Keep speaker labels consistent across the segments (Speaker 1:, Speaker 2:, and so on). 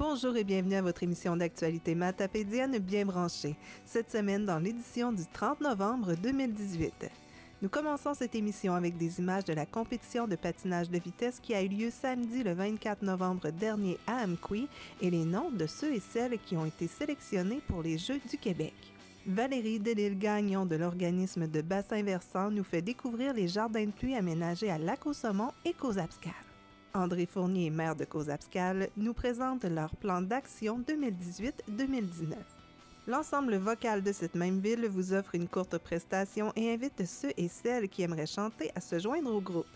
Speaker 1: Bonjour et bienvenue à votre émission d'actualité matapédienne bien branchée, cette semaine dans l'édition du 30 novembre 2018. Nous commençons cette émission avec des images de la compétition de patinage de vitesse qui a eu lieu samedi le 24 novembre dernier à Amqui et les noms de ceux et celles qui ont été sélectionnés pour les Jeux du Québec. Valérie Delisle-Gagnon de l'organisme de bassin versant nous fait découvrir les jardins de pluie aménagés à Lac-aux-Saumons et Causapscal. André Fournier, maire de Causapscal, nous présente leur plan d'action 2018-2019. L'ensemble vocal de cette même ville vous offre une courte prestation et invite ceux et celles qui aimeraient chanter à se joindre au groupe.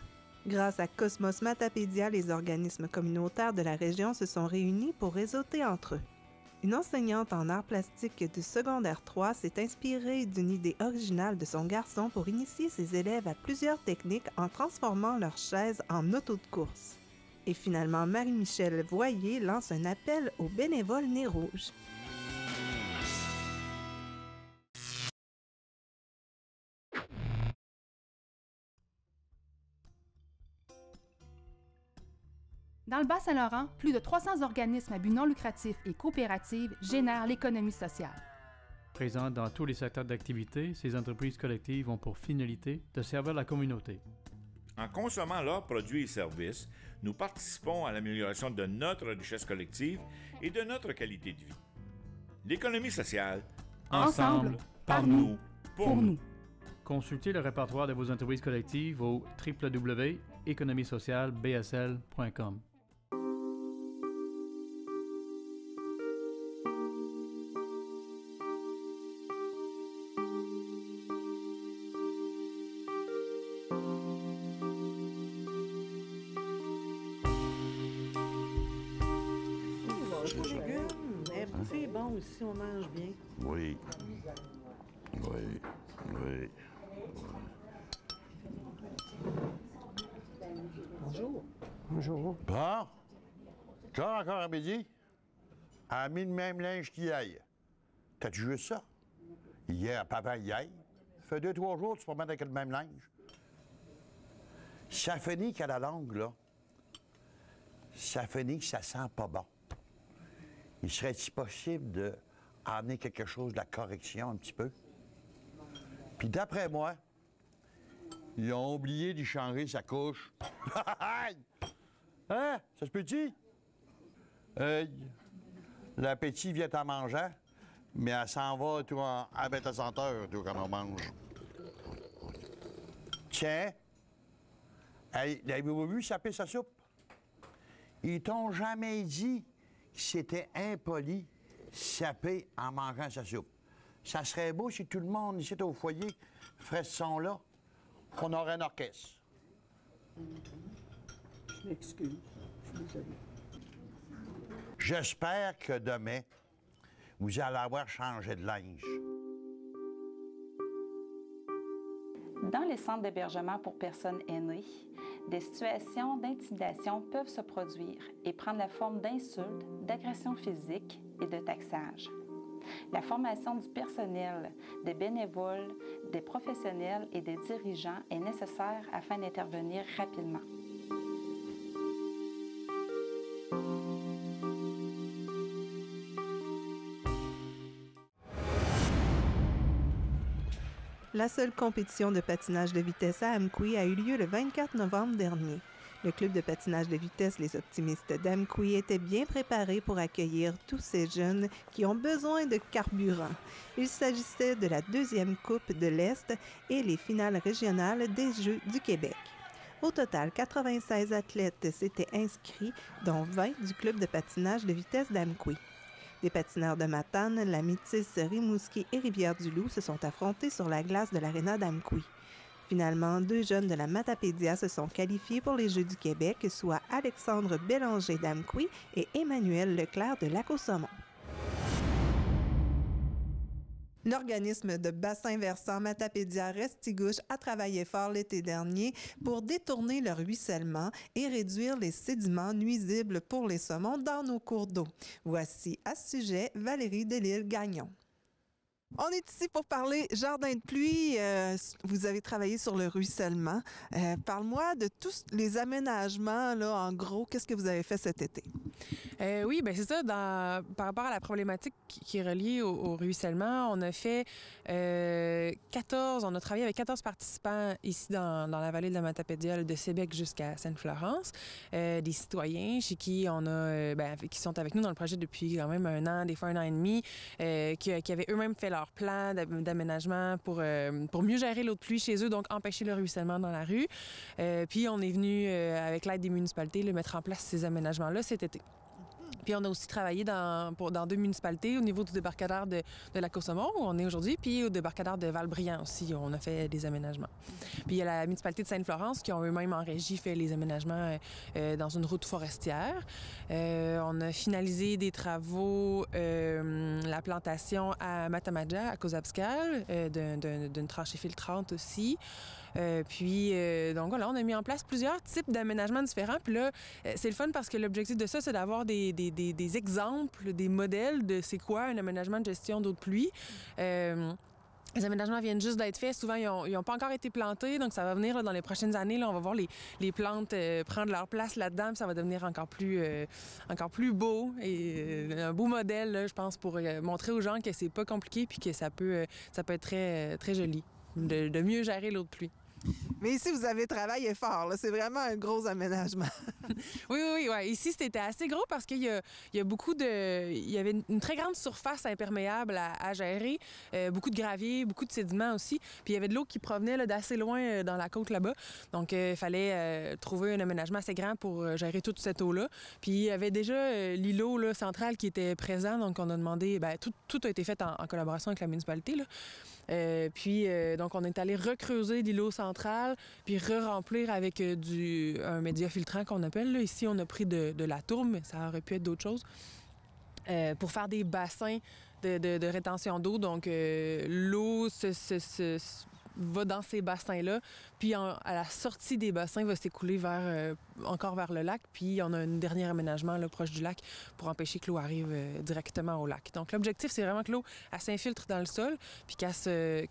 Speaker 1: Grâce à Cosmos Matapédia, les organismes communautaires de la région se sont réunis pour réseauter entre eux. Une enseignante en arts plastiques du secondaire 3 s'est inspirée d'une idée originale de son garçon pour initier ses élèves à plusieurs techniques en transformant leurs chaises en auto de course. Et finalement, Marie-Michel Voyer lance un appel aux bénévoles Nez Rouge.
Speaker 2: Dans le Bas-Saint-Laurent, plus de 300 organismes à but non lucratif et coopératives génèrent l'économie sociale.
Speaker 3: Présentes dans tous les secteurs d'activité, ces entreprises collectives ont pour finalité de servir la communauté.
Speaker 4: En consommant leurs produits et services, nous participons à l'amélioration de notre richesse collective et de notre qualité de vie. L'économie sociale,
Speaker 2: Ensemble,
Speaker 4: par nous, pour nous.
Speaker 3: Consultez le répertoire de vos entreprises collectives au www.économiesocialebsl.com.
Speaker 5: C'est bon aussi, on mange bien.
Speaker 6: Oui. Oui. Oui.
Speaker 5: Bonjour.
Speaker 6: Bonjour. Bon. Quand encore à midi? Elle a mis le même linge qu'hier. T'as-tu juste ça? Hier, pas avant hier. Ça fait 2-3 jours que tu te promènes avec le même linge. Ça finit qu'à la langue, là. Ça finit que ça sent pas bon. Il serait-il possible d'amener quelque chose de la correction un petit peu? Puis d'après moi, ils ont oublié d'y changer sa couche. Hein? Ça se peut-tu? L'appétit vient en mangeant, mais elle s'en va tout à bête à senteur tout quand on mange. Tiens, avez-vous vu saper sa soupe? Ils t'ont jamais dit que c'était impoli saper en mangeant sa soupe. Ça serait beau si tout le monde ici au foyer ferait ce son-là. On aurait un orchestre.
Speaker 5: Je m'excuse. Je suis désolée.
Speaker 6: J'espère que demain, vous allez avoir changé de linge.
Speaker 7: Dans les centres d'hébergement pour personnes aînées, des situations d'intimidation peuvent se produire et prendre la forme d'insultes, d'agressions physiques et de taxage. La formation du personnel, des bénévoles, des professionnels et des dirigeants est nécessaire afin d'intervenir rapidement.
Speaker 1: La seule compétition de patinage de vitesse à Amqui a eu lieu le 24 novembre dernier. Le club de patinage de vitesse Les Optimistes d'Amqui était bien préparé pour accueillir tous ces jeunes qui ont besoin de carburant. Il s'agissait de la deuxième Coupe de l'Est et les finales régionales des Jeux du Québec. Au total, 96 athlètes s'étaient inscrits, dont 20 du club de patinage de vitesse d'Amqui. Les patineurs de Matane, la Métisse, Rimouski et Rivière-du-Loup se sont affrontés sur la glace de l'aréna d'Amqui. Finalement, 2 jeunes de la Matapédia se sont qualifiés pour les Jeux du Québec, soit Alexandre Bélanger d'Amqui et Emmanuel Leclerc de Lac-aux-Saumons. L'organisme de bassin versant Matapédia Restigouche a travaillé fort l'été dernier pour détourner le ruissellement et réduire les sédiments nuisibles pour les saumons dans nos cours d'eau. Voici à ce sujet Valérie Delisle-Gagnon.
Speaker 8: Dans les centres d'hébergement pour personnes aînées, des situations d'intimidation peuvent se produire et prendre la forme d'insultes, d'agressions physiques et de taxage. La formation du personnel, des bénévoles, des professionnels et des dirigeants est nécessaire afin d'intervenir rapidement.
Speaker 1: On est ici pour parler jardin de pluie. Vous avez travaillé sur le ruissellement. Parle-moi de tous les aménagements, là, en gros. Qu'est-ce que vous avez fait cet été?
Speaker 8: Oui, bien c'est ça. Par rapport à la problématique qui est reliée au ruissellement, on a fait 14... On a travaillé avec 14 participants ici dans la vallée de la Matapédia, de Sébec jusqu'à Sainte-Florence. Des citoyens chez qui on a... qui sont avec nous dans le projet depuis quand même 1 an, des fois 1 an et demi, qui avaient eux-mêmes fait leur plan d'aménagement pour mieux gérer l'eau de pluie chez eux, donc empêcher le ruissellement dans la rue. Puis on est venu, avec l'aide des municipalités, mettre en place ces aménagements-là cet été. Puis on a aussi travaillé dans 2 municipalités, au niveau du débarcadère de la Côte-Saumon, où on est aujourd'hui, puis au débarcadère de Val-Brillant aussi, on a fait des aménagements. Puis il y a la municipalité de Sainte-Florence qui ont eux-mêmes en régie fait les aménagements dans une route forestière. On a finalisé des travaux, la plantation à Matamaja, à Kozabskal, d'une tranchée filtrante aussi. Donc voilà, on a mis en place plusieurs types d'aménagements différents. Puis là, c'est le fun parce que l'objectif de ça, c'est d'avoir des exemples, des modèles de c'est quoi un aménagement de gestion d'eau de pluie. Les aménagements viennent juste d'être faits. Souvent, ils n'ont pas encore été plantés. Donc, ça va venir là, dans les prochaines années. Là, on va voir les plantes prendre leur place là-dedans. Puis ça va devenir encore plus beau et un beau modèle, là, je pense, pour montrer aux gens que c'est pas compliqué puis que ça peut être très, très joli de mieux gérer l'eau de pluie.
Speaker 1: Mais ici, vous avez travaillé fort. Là. C'est vraiment un gros aménagement.
Speaker 8: Oui. Ouais. Ici, c'était assez gros parce qu'il y a il y avait une très grande surface imperméable à gérer, beaucoup de gravier, beaucoup de sédiments aussi. Puis il y avait de l'eau qui provenait là, d'assez loin dans la côte là-bas. Donc, il fallait trouver un aménagement assez grand pour gérer toute cette eau-là. Puis il y avait déjà l'îlot là, central qui était présent. Donc, on a demandé... tout a été fait en collaboration avec la municipalité, là. Donc, on est allé recreuser l'îlot central, puis re-remplir avec un média filtrant qu'on appelle. Là. Ici, on a pris de la tourbe, mais ça aurait pu être d'autres choses, pour faire des bassins de rétention d'eau. Donc, l'eau va dans ces bassins-là, puis à la sortie des bassins, va s'écouler encore vers le lac, puis on a un dernier aménagement là, proche du lac pour empêcher que l'eau arrive directement au lac. Donc l'objectif, c'est vraiment que l'eau s'infiltre dans le sol, puis qu'elle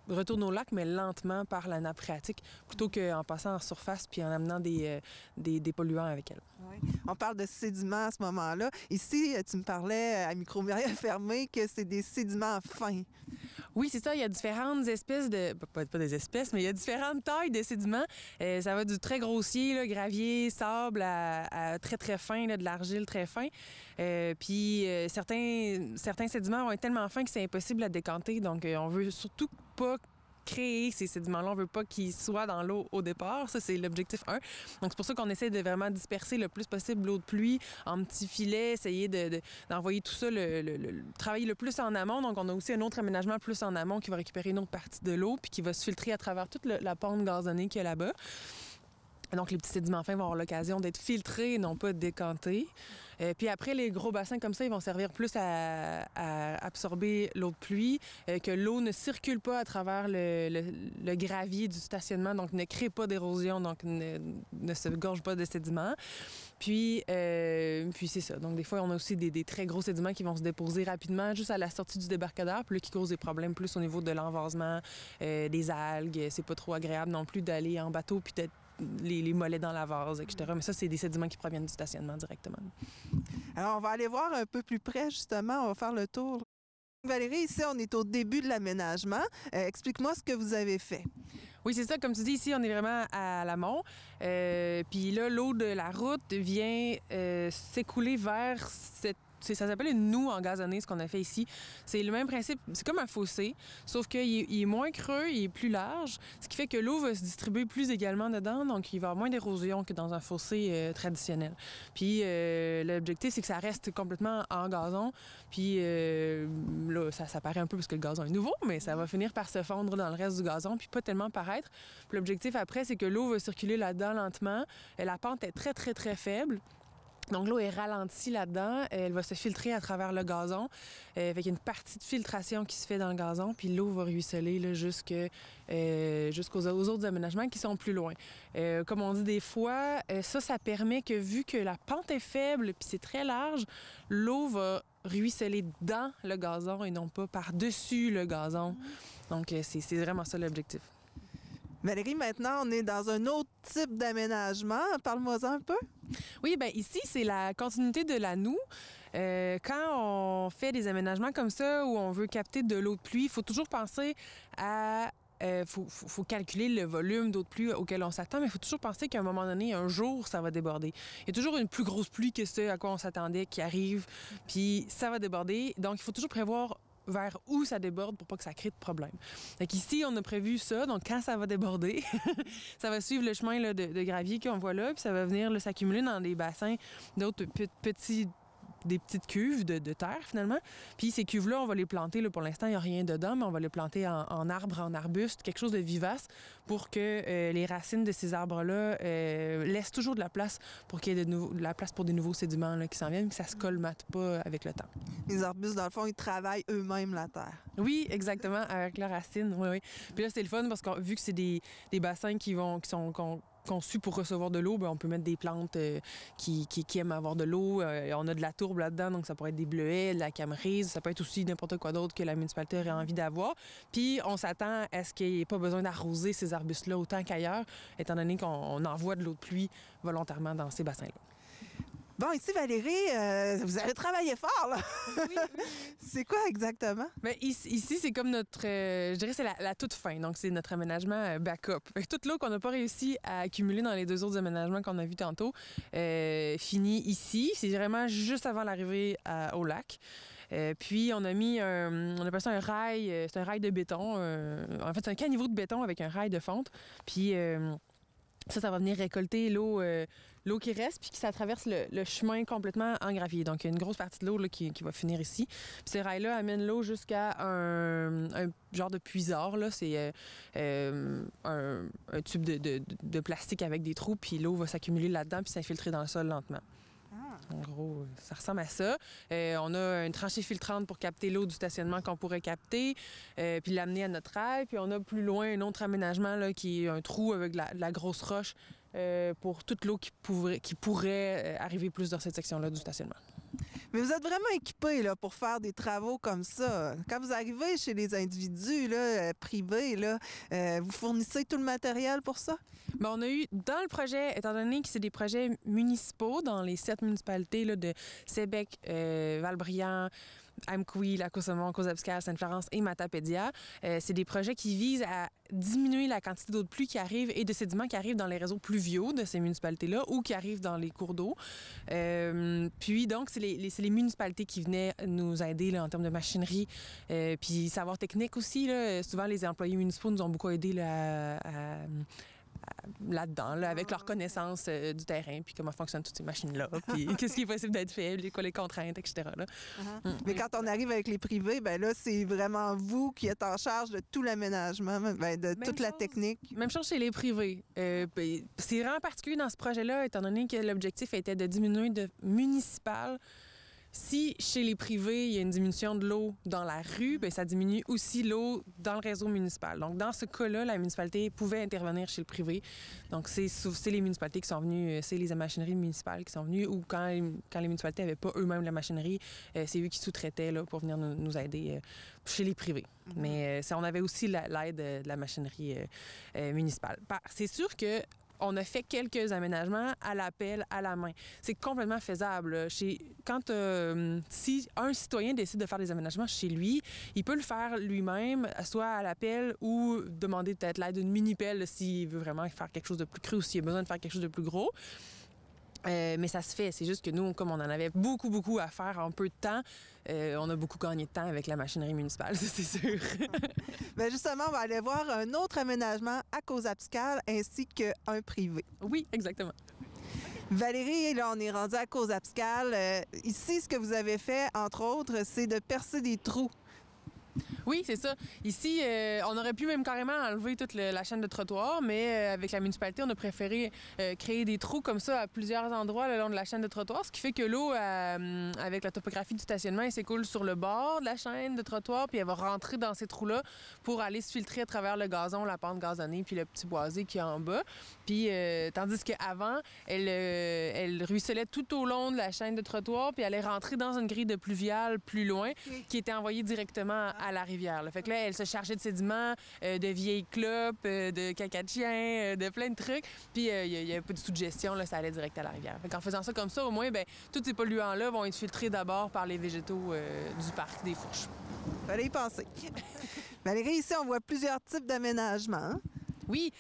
Speaker 8: retourne au lac, mais lentement par la nappe phréatique, plutôt qu'en passant en surface puis en amenant des polluants avec elle.
Speaker 1: Oui. On parle de sédiments à ce moment-là. Ici, tu me parlais à micro fermé que c'est des sédiments fins.
Speaker 8: Oui, c'est ça. Il y a différentes espèces de... Pas des espèces, mais il y a différentes tailles de sédiments. Ça va du très grossier, là, gravier, sable, à très, très fin, là, de l'argile très fin. Puis certains sédiments vont être tellement fins que c'est impossible à décanter. Donc, on veut surtout pas créer ces sédiments-là. On veut pas qu'ils soient dans l'eau au départ. Ça, c'est l'objectif 1. Donc, c'est pour ça qu'on essaie de vraiment disperser le plus possible l'eau de pluie en petits filets, essayer d'envoyer tout ça, travailler le plus en amont. Donc, on a aussi un autre aménagement plus en amont qui va récupérer une autre partie de l'eau puis qui va se filtrer à travers toute la pente gazonnée qu'il y a là-bas. Donc, les petits sédiments fins vont avoir l'occasion d'être filtrés et non pas décantés. Puis après, les gros bassins comme ça, ils vont servir plus à absorber l'eau de pluie, que l'eau ne circule pas à travers le gravier du stationnement, donc ne crée pas d'érosion, donc ne se gorge pas de sédiments. Puis c'est ça. Donc, des fois, on a aussi des très gros sédiments qui vont se déposer rapidement juste à la sortie du débarcadère, puis là, qui causent des problèmes plus au niveau de l'envasement, des algues. C'est pas trop agréable non plus d'aller en bateau puis d'être les mollets dans la vase, etc. Mais ça, c'est des sédiments qui proviennent du stationnement directement.
Speaker 1: Alors, on va aller voir un peu plus près, justement. On va faire le tour. Valérie, ici, on est au début de l'aménagement. Explique-moi ce que vous avez fait.
Speaker 8: Oui, c'est ça. Comme tu dis, ici, on est vraiment à l'amont. Puis là, l'eau de la route vient s'écouler vers ça s'appelle une noue engazonnée, ce qu'on a fait ici. C'est le même principe. C'est comme un fossé, sauf qu'il est moins creux, il est plus large, ce qui fait que l'eau va se distribuer plus également dedans, donc il va y avoir moins d'érosion que dans un fossé traditionnel. Puis l'objectif, c'est que ça reste complètement en gazon. Puis là, ça paraît un peu parce que le gazon est nouveau, mais ça va finir par se fondre dans le reste du gazon, puis pas tellement paraître. Puis l'objectif après, c'est que l'eau va circuler là-dedans lentement. La pente est très, très, très faible. Donc, l'eau est ralentie là-dedans. Elle va se filtrer à travers le gazon. Avec une partie de filtration qui se fait dans le gazon. Puis l'eau va ruisseler là, jusqu'aux autres aménagements qui sont plus loin. Comme on dit des fois, ça permet que, vu que la pente est faible puis c'est très large, l'eau va ruisseler dans le gazon et non pas par-dessus le gazon. Donc, c'est vraiment ça l'objectif.
Speaker 1: Valérie, maintenant, on est dans un autre type d'aménagement. Parle-moi-en un peu.
Speaker 8: Oui, bien ici, c'est la continuité de la noue. Quand on fait des aménagements comme ça où on veut capter de l'eau de pluie, il faut toujours penser à... faut calculer le volume d'eau de pluie auquel on s'attend, mais il faut toujours penser qu'à un moment donné, un jour, ça va déborder. Il y a toujours une plus grosse pluie que ce à quoi on s'attendait qui arrive, puis ça va déborder. Donc, il faut toujours prévoir vers où ça déborde pour pas que ça crée de problème. Donc ici, on a prévu ça. Donc, quand ça va déborder, ça va suivre le chemin là, de gravier qu'on voit là, puis ça va venir s'accumuler dans des bassins d'autres des petites cuves de terre, finalement. Puis ces cuves-là, on va les planter. Là, pour l'instant, il n'y a rien dedans, mais on va les planter en arbre, en arbuste, quelque chose de vivace pour que les racines de ces arbres-là laissent toujours de la place pour qu'il y ait de la place pour des nouveaux sédiments là, qui s'en viennent, que ça se colmate pas avec le temps.
Speaker 1: Les arbustes, dans le fond, ils travaillent eux-mêmes la terre.
Speaker 8: Oui, exactement, avec leurs racines. Oui, oui. Puis là, c'est le fun parce que vu que c'est des bassins qui sont conçus pour recevoir de l'eau, bien, on peut mettre des plantes qui aiment avoir de l'eau. On a de la tourbe là-dedans, donc ça pourrait être des bleuets, de la camerise, ça peut être aussi n'importe quoi d'autre que la municipalité aurait envie d'avoir. Puis on s'attend à ce qu'il n'y ait pas besoin d'arroser ces arbustes-là autant qu'ailleurs, étant donné qu'on envoie de l'eau de pluie volontairement dans ces bassins-là.
Speaker 1: Bon, ici, Valérie, vous avez travaillé fort, là.
Speaker 8: Oui.
Speaker 1: C'est quoi exactement?
Speaker 8: Bien, ici, c'est comme notre... je dirais c'est la toute fin. Donc, c'est notre aménagement backup. Fait que toute l'eau qu'on n'a pas réussi à accumuler dans les 2 autres aménagements qu'on a vus tantôt finit ici. C'est vraiment juste avant l'arrivée au lac. Puis, on a mis on appelle ça un rail. C'est un rail de béton. En fait, c'est un caniveau de béton avec un rail de fonte. Puis... ça va venir récolter l'eau qui reste, puis ça traverse le chemin complètement en gravier. Donc, il y a une grosse partie de l'eau là, qui va finir ici. Puis ces rails-là amènent l'eau jusqu'à un genre de puisard. Là. C'est un tube de plastique avec des trous, puis l'eau va s'accumuler là-dedans, puis s'infiltrer dans le sol lentement. En gros, ça ressemble à ça. On a une tranchée filtrante pour capter l'eau du stationnement qu'on pourrait capter, puis l'amener à notre rail. Puis on a plus loin un autre aménagement là, qui est un trou avec de la grosse roche pour toute l'eau qui pourrait arriver plus dans cette section-là du stationnement.
Speaker 1: Mais vous êtes vraiment équipés là, pour faire des travaux comme ça. Quand vous arrivez chez les individus là, privés, là, vous fournissez tout le matériel pour ça?
Speaker 8: Bien, on a eu, dans le projet, étant donné que c'est des projets municipaux dans les 7 municipalités là, de Sébec, Val-Brillant, Amqui, Lac-aux-Saumons, Causa-Abscale, Sainte-Florence et Matapédia. C'est des projets qui visent à diminuer la quantité d'eau de pluie qui arrive et de sédiments qui arrivent dans les réseaux pluviaux de ces municipalités-là ou qui arrivent dans les cours d'eau. Puis donc, c'est les municipalités qui venaient nous aider là, en termes de machinerie. Puis savoir technique aussi. Là. Souvent, les employés municipaux nous ont beaucoup aidés là, là-dedans, là, avec leur connaissance du terrain, puis comment fonctionnent toutes ces machines-là, puis qu'est-ce qui est possible d'être fait, les contraintes, etc. Là.
Speaker 1: Mais quand on arrive avec les privés, ben là, c'est vraiment vous qui êtes en charge de tout l'aménagement, de toute la technique.
Speaker 8: Même chose chez les privés. C'est vraiment particulier dans ce projet-là, étant donné que l'objectif était de diminuer de municipal. Si, chez les privés, il y a une diminution de l'eau dans la rue, bien, ça diminue aussi l'eau dans le réseau municipal. Donc, dans ce cas-là, la municipalité pouvait intervenir chez le privé. Donc, c'est les municipalités qui sont venues, c'est les machineries municipales qui sont venues, ou quand les municipalités n'avaient pas eux-mêmes la machinerie, c'est eux qui sous-traitaient là, pour venir nous aider chez les privés. Mais on avait aussi l'aide de la machinerie municipale. C'est sûr que on a fait quelques aménagements à l'appel, à la main. C'est complètement faisable. Quand si un citoyen décide de faire des aménagements chez lui, il peut le faire lui-même, soit à l'appel ou demander peut-être l'aide d'une mini-pelle s'il veut vraiment faire quelque chose de plus cru ou s'il a besoin de faire quelque chose de plus gros. Mais ça se fait. C'est juste que nous, comme on en avait beaucoup à faire en peu de temps, on a beaucoup gagné de temps avec la machinerie municipale, ça, c'est sûr.
Speaker 1: Bien, justement, on va aller voir un autre aménagement à Causa-Abscale ainsi qu'un privé.
Speaker 8: Oui, exactement.
Speaker 1: Valérie, là, on est rendu à Causa-Abscale. Ici, ce que vous avez fait, entre autres, c'est de percer des trous.
Speaker 8: Oui, c'est ça. Ici, on aurait pu même carrément enlever toute la chaîne de trottoir, mais avec la municipalité, on a préféré créer des trous comme ça à plusieurs endroits le long de la chaîne de trottoir, ce qui fait que l'eau, avec la topographie du stationnement, elle s'écoule sur le bord de la chaîne de trottoir, puis elle va rentrer dans ces trous-là pour aller se filtrer à travers le gazon, la pente gazonnée, puis le petit boisé qui est en bas. Puis, tandis qu'avant, elle ruisselait tout au long de la chaîne de trottoir, puis elle est rentrée dans une grille de pluviale plus loin, qui était envoyée directement à la rivière. Là. Fait que là, elle se chargeait de sédiments, de vieilles clopes, de caca de chien, de plein de trucs. Puis il y a pas du tout de gestion, là, ça allait direct à la rivière. Fait qu'en faisant ça comme ça, au moins, ben, tous ces polluants-là vont être filtrés d'abord par les végétaux du parc des Fourches.
Speaker 1: Fallait y penser. Valérie, ici, on voit plusieurs types d'aménagements. Hein?
Speaker 8: Oui,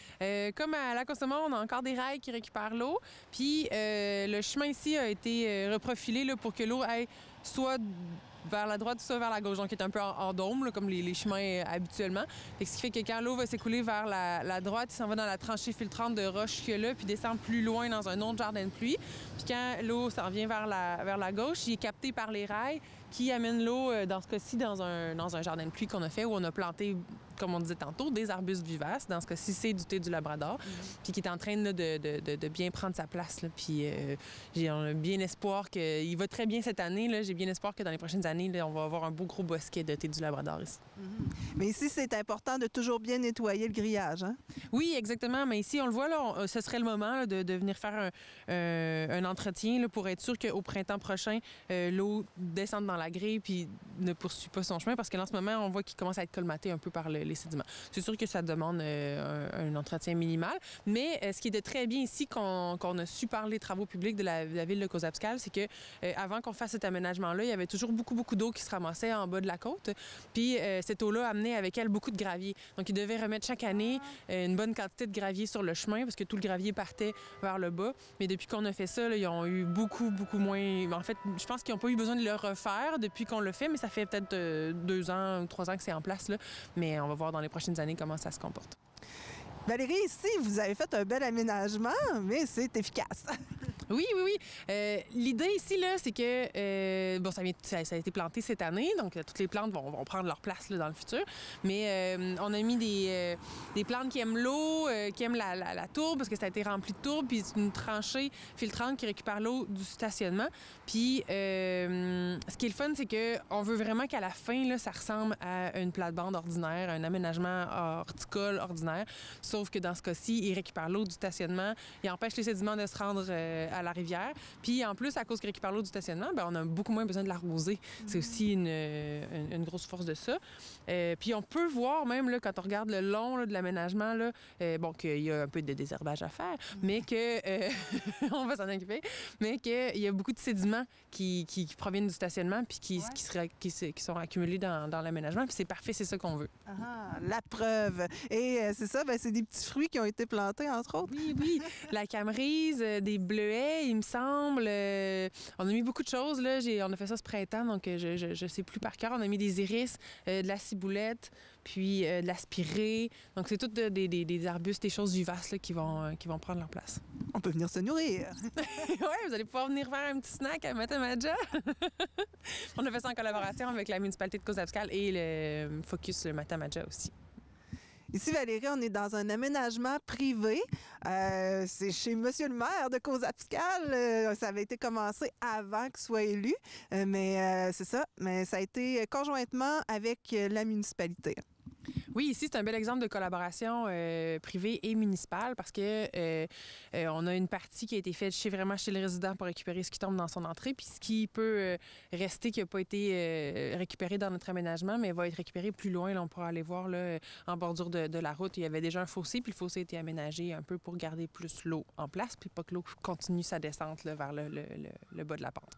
Speaker 8: comme à la Consomma, on a encore des rails qui récupèrent l'eau. Puis le chemin ici a été reprofilé là, pour que l'eau aille soit vers la droite, soit vers la gauche. Donc, il est un peu en dôme, là, comme les chemins habituellement. Fait que ce qui fait que quand l'eau va s'écouler vers la droite, il s'en va dans la tranchée filtrante de roche qu'il y a là, puis descend plus loin dans un autre jardin de pluie. Puis quand l'eau s'en vient vers la gauche, il est capté par les rails qui amènent l'eau, dans ce cas-ci, dans un jardin de pluie qu'on a fait, où on a planté, comme on disait tantôt, des arbustes vivaces. Dans ce cas-ci, c'est du thé du Labrador, puis qui est en train là, de bien prendre sa place. Là. Puis on a bien espoir qu'il va très bien cette année. Là. J'ai bien espoir que dans les prochaines années, là, on va avoir un beau gros bosquet de thé du Labrador ici.
Speaker 1: Mais ici, c'est important de toujours bien nettoyer le grillage. Hein?
Speaker 8: Oui, exactement. Mais ici, on le voit, là, ce serait le moment là, de venir faire un entretien là, pour être sûr qu'au printemps prochain, l'eau descende dans la grille puis ne poursuit pas son chemin, parce que là, en ce moment, on voit qu'il commence à être colmaté un peu par les sédiments. C'est sûr que ça demande un entretien minimal, mais ce qui est de très bien ici qu'on a su par les travaux publics de la ville de Cozaspscal, c'est que avant qu'on fasse cet aménagement-là, il y avait toujours beaucoup d'eau qui se ramassait en bas de la côte. Puis cette eau-là amenait avec elle beaucoup de gravier. Donc, ils devaient remettre chaque année une bonne quantité de gravier sur le chemin, parce que tout le gravier partait vers le bas. Mais depuis qu'on a fait ça, là, ils ont eu beaucoup moins... En fait, je pense qu'ils n'ont pas eu besoin de le refaire depuis qu'on le fait, mais ça fait peut-être 2 ans ou 3 ans que c'est en place. Là. Mais on va voir dans les prochaines années comment ça se comporte.
Speaker 1: Valérie, ici, vous avez fait un bel aménagement, mais c'est efficace.
Speaker 8: Oui. L'idée ici, là, c'est que bon, ça a été planté cette année, donc toutes les plantes vont prendre leur place là, dans le futur. Mais on a mis des plantes qui aiment l'eau, qui aiment la tourbe, parce que ça a été rempli de tourbe, puis c'est une tranchée filtrante qui récupère l'eau du stationnement. Puis ce qui est le fun, c'est qu'on veut vraiment qu'à la fin, là, ça ressemble à une plate-bande ordinaire, un aménagement horticole ordinaire. Sauf que dans ce cas-ci, il récupère l'eau du stationnement, il empêche les sédiments de se rendre à la rivière. Puis en plus, à cause qu'il récupère l'eau du stationnement, bien, on a beaucoup moins besoin de l'arroser. C'est aussi une grosse force de ça. Puis on peut voir même, là, quand on regarde le long là, de l'aménagement, là, bon, qu'il y a un peu de désherbage à faire, mais que... on va s'en occuper, mais qu'il y a beaucoup de sédiments qui proviennent du stationnement puis qui sont accumulés dans l'aménagement. Puis c'est parfait, c'est ça qu'on veut.
Speaker 1: Ah, la preuve! Et c'est ça, ben, c'est des petits fruits qui ont été plantés, entre autres.
Speaker 8: Oui. La camerise, des bleuets, il me semble. On a mis beaucoup de choses, là. On a fait ça ce printemps, donc je sais plus par cœur. On a mis des iris, de la ciboulette, puis de la spirée. Donc, c'est toutes des arbustes, des choses vivaces là, qui vont prendre leur place.
Speaker 1: On peut venir se nourrir.
Speaker 8: Oui, vous allez pouvoir venir faire un petit snack à Matamaja. On a fait ça en collaboration avec la municipalité de Cozaspscal et le Focus Matamaja aussi.
Speaker 1: Ici, Valérie, on est dans un aménagement privé. C'est chez Monsieur le maire de Cozaspscal. Ça avait été commencé avant qu'il soit élu. Mais c'est ça. Mais ça a été conjointement avec la municipalité.
Speaker 8: Oui, ici, c'est un bel exemple de collaboration privée et municipale, parce que on a une partie qui a été faite vraiment chez le résident pour récupérer ce qui tombe dans son entrée, puis ce qui peut rester, qui n'a pas été récupéré dans notre aménagement, mais va être récupéré plus loin. Là, on pourra aller voir là, en bordure de la route. Il y avait déjà un fossé, puis le fossé a été aménagé un peu pour garder plus l'eau en place, puis pas que l'eau continue sa descente là, vers le bas de la pente.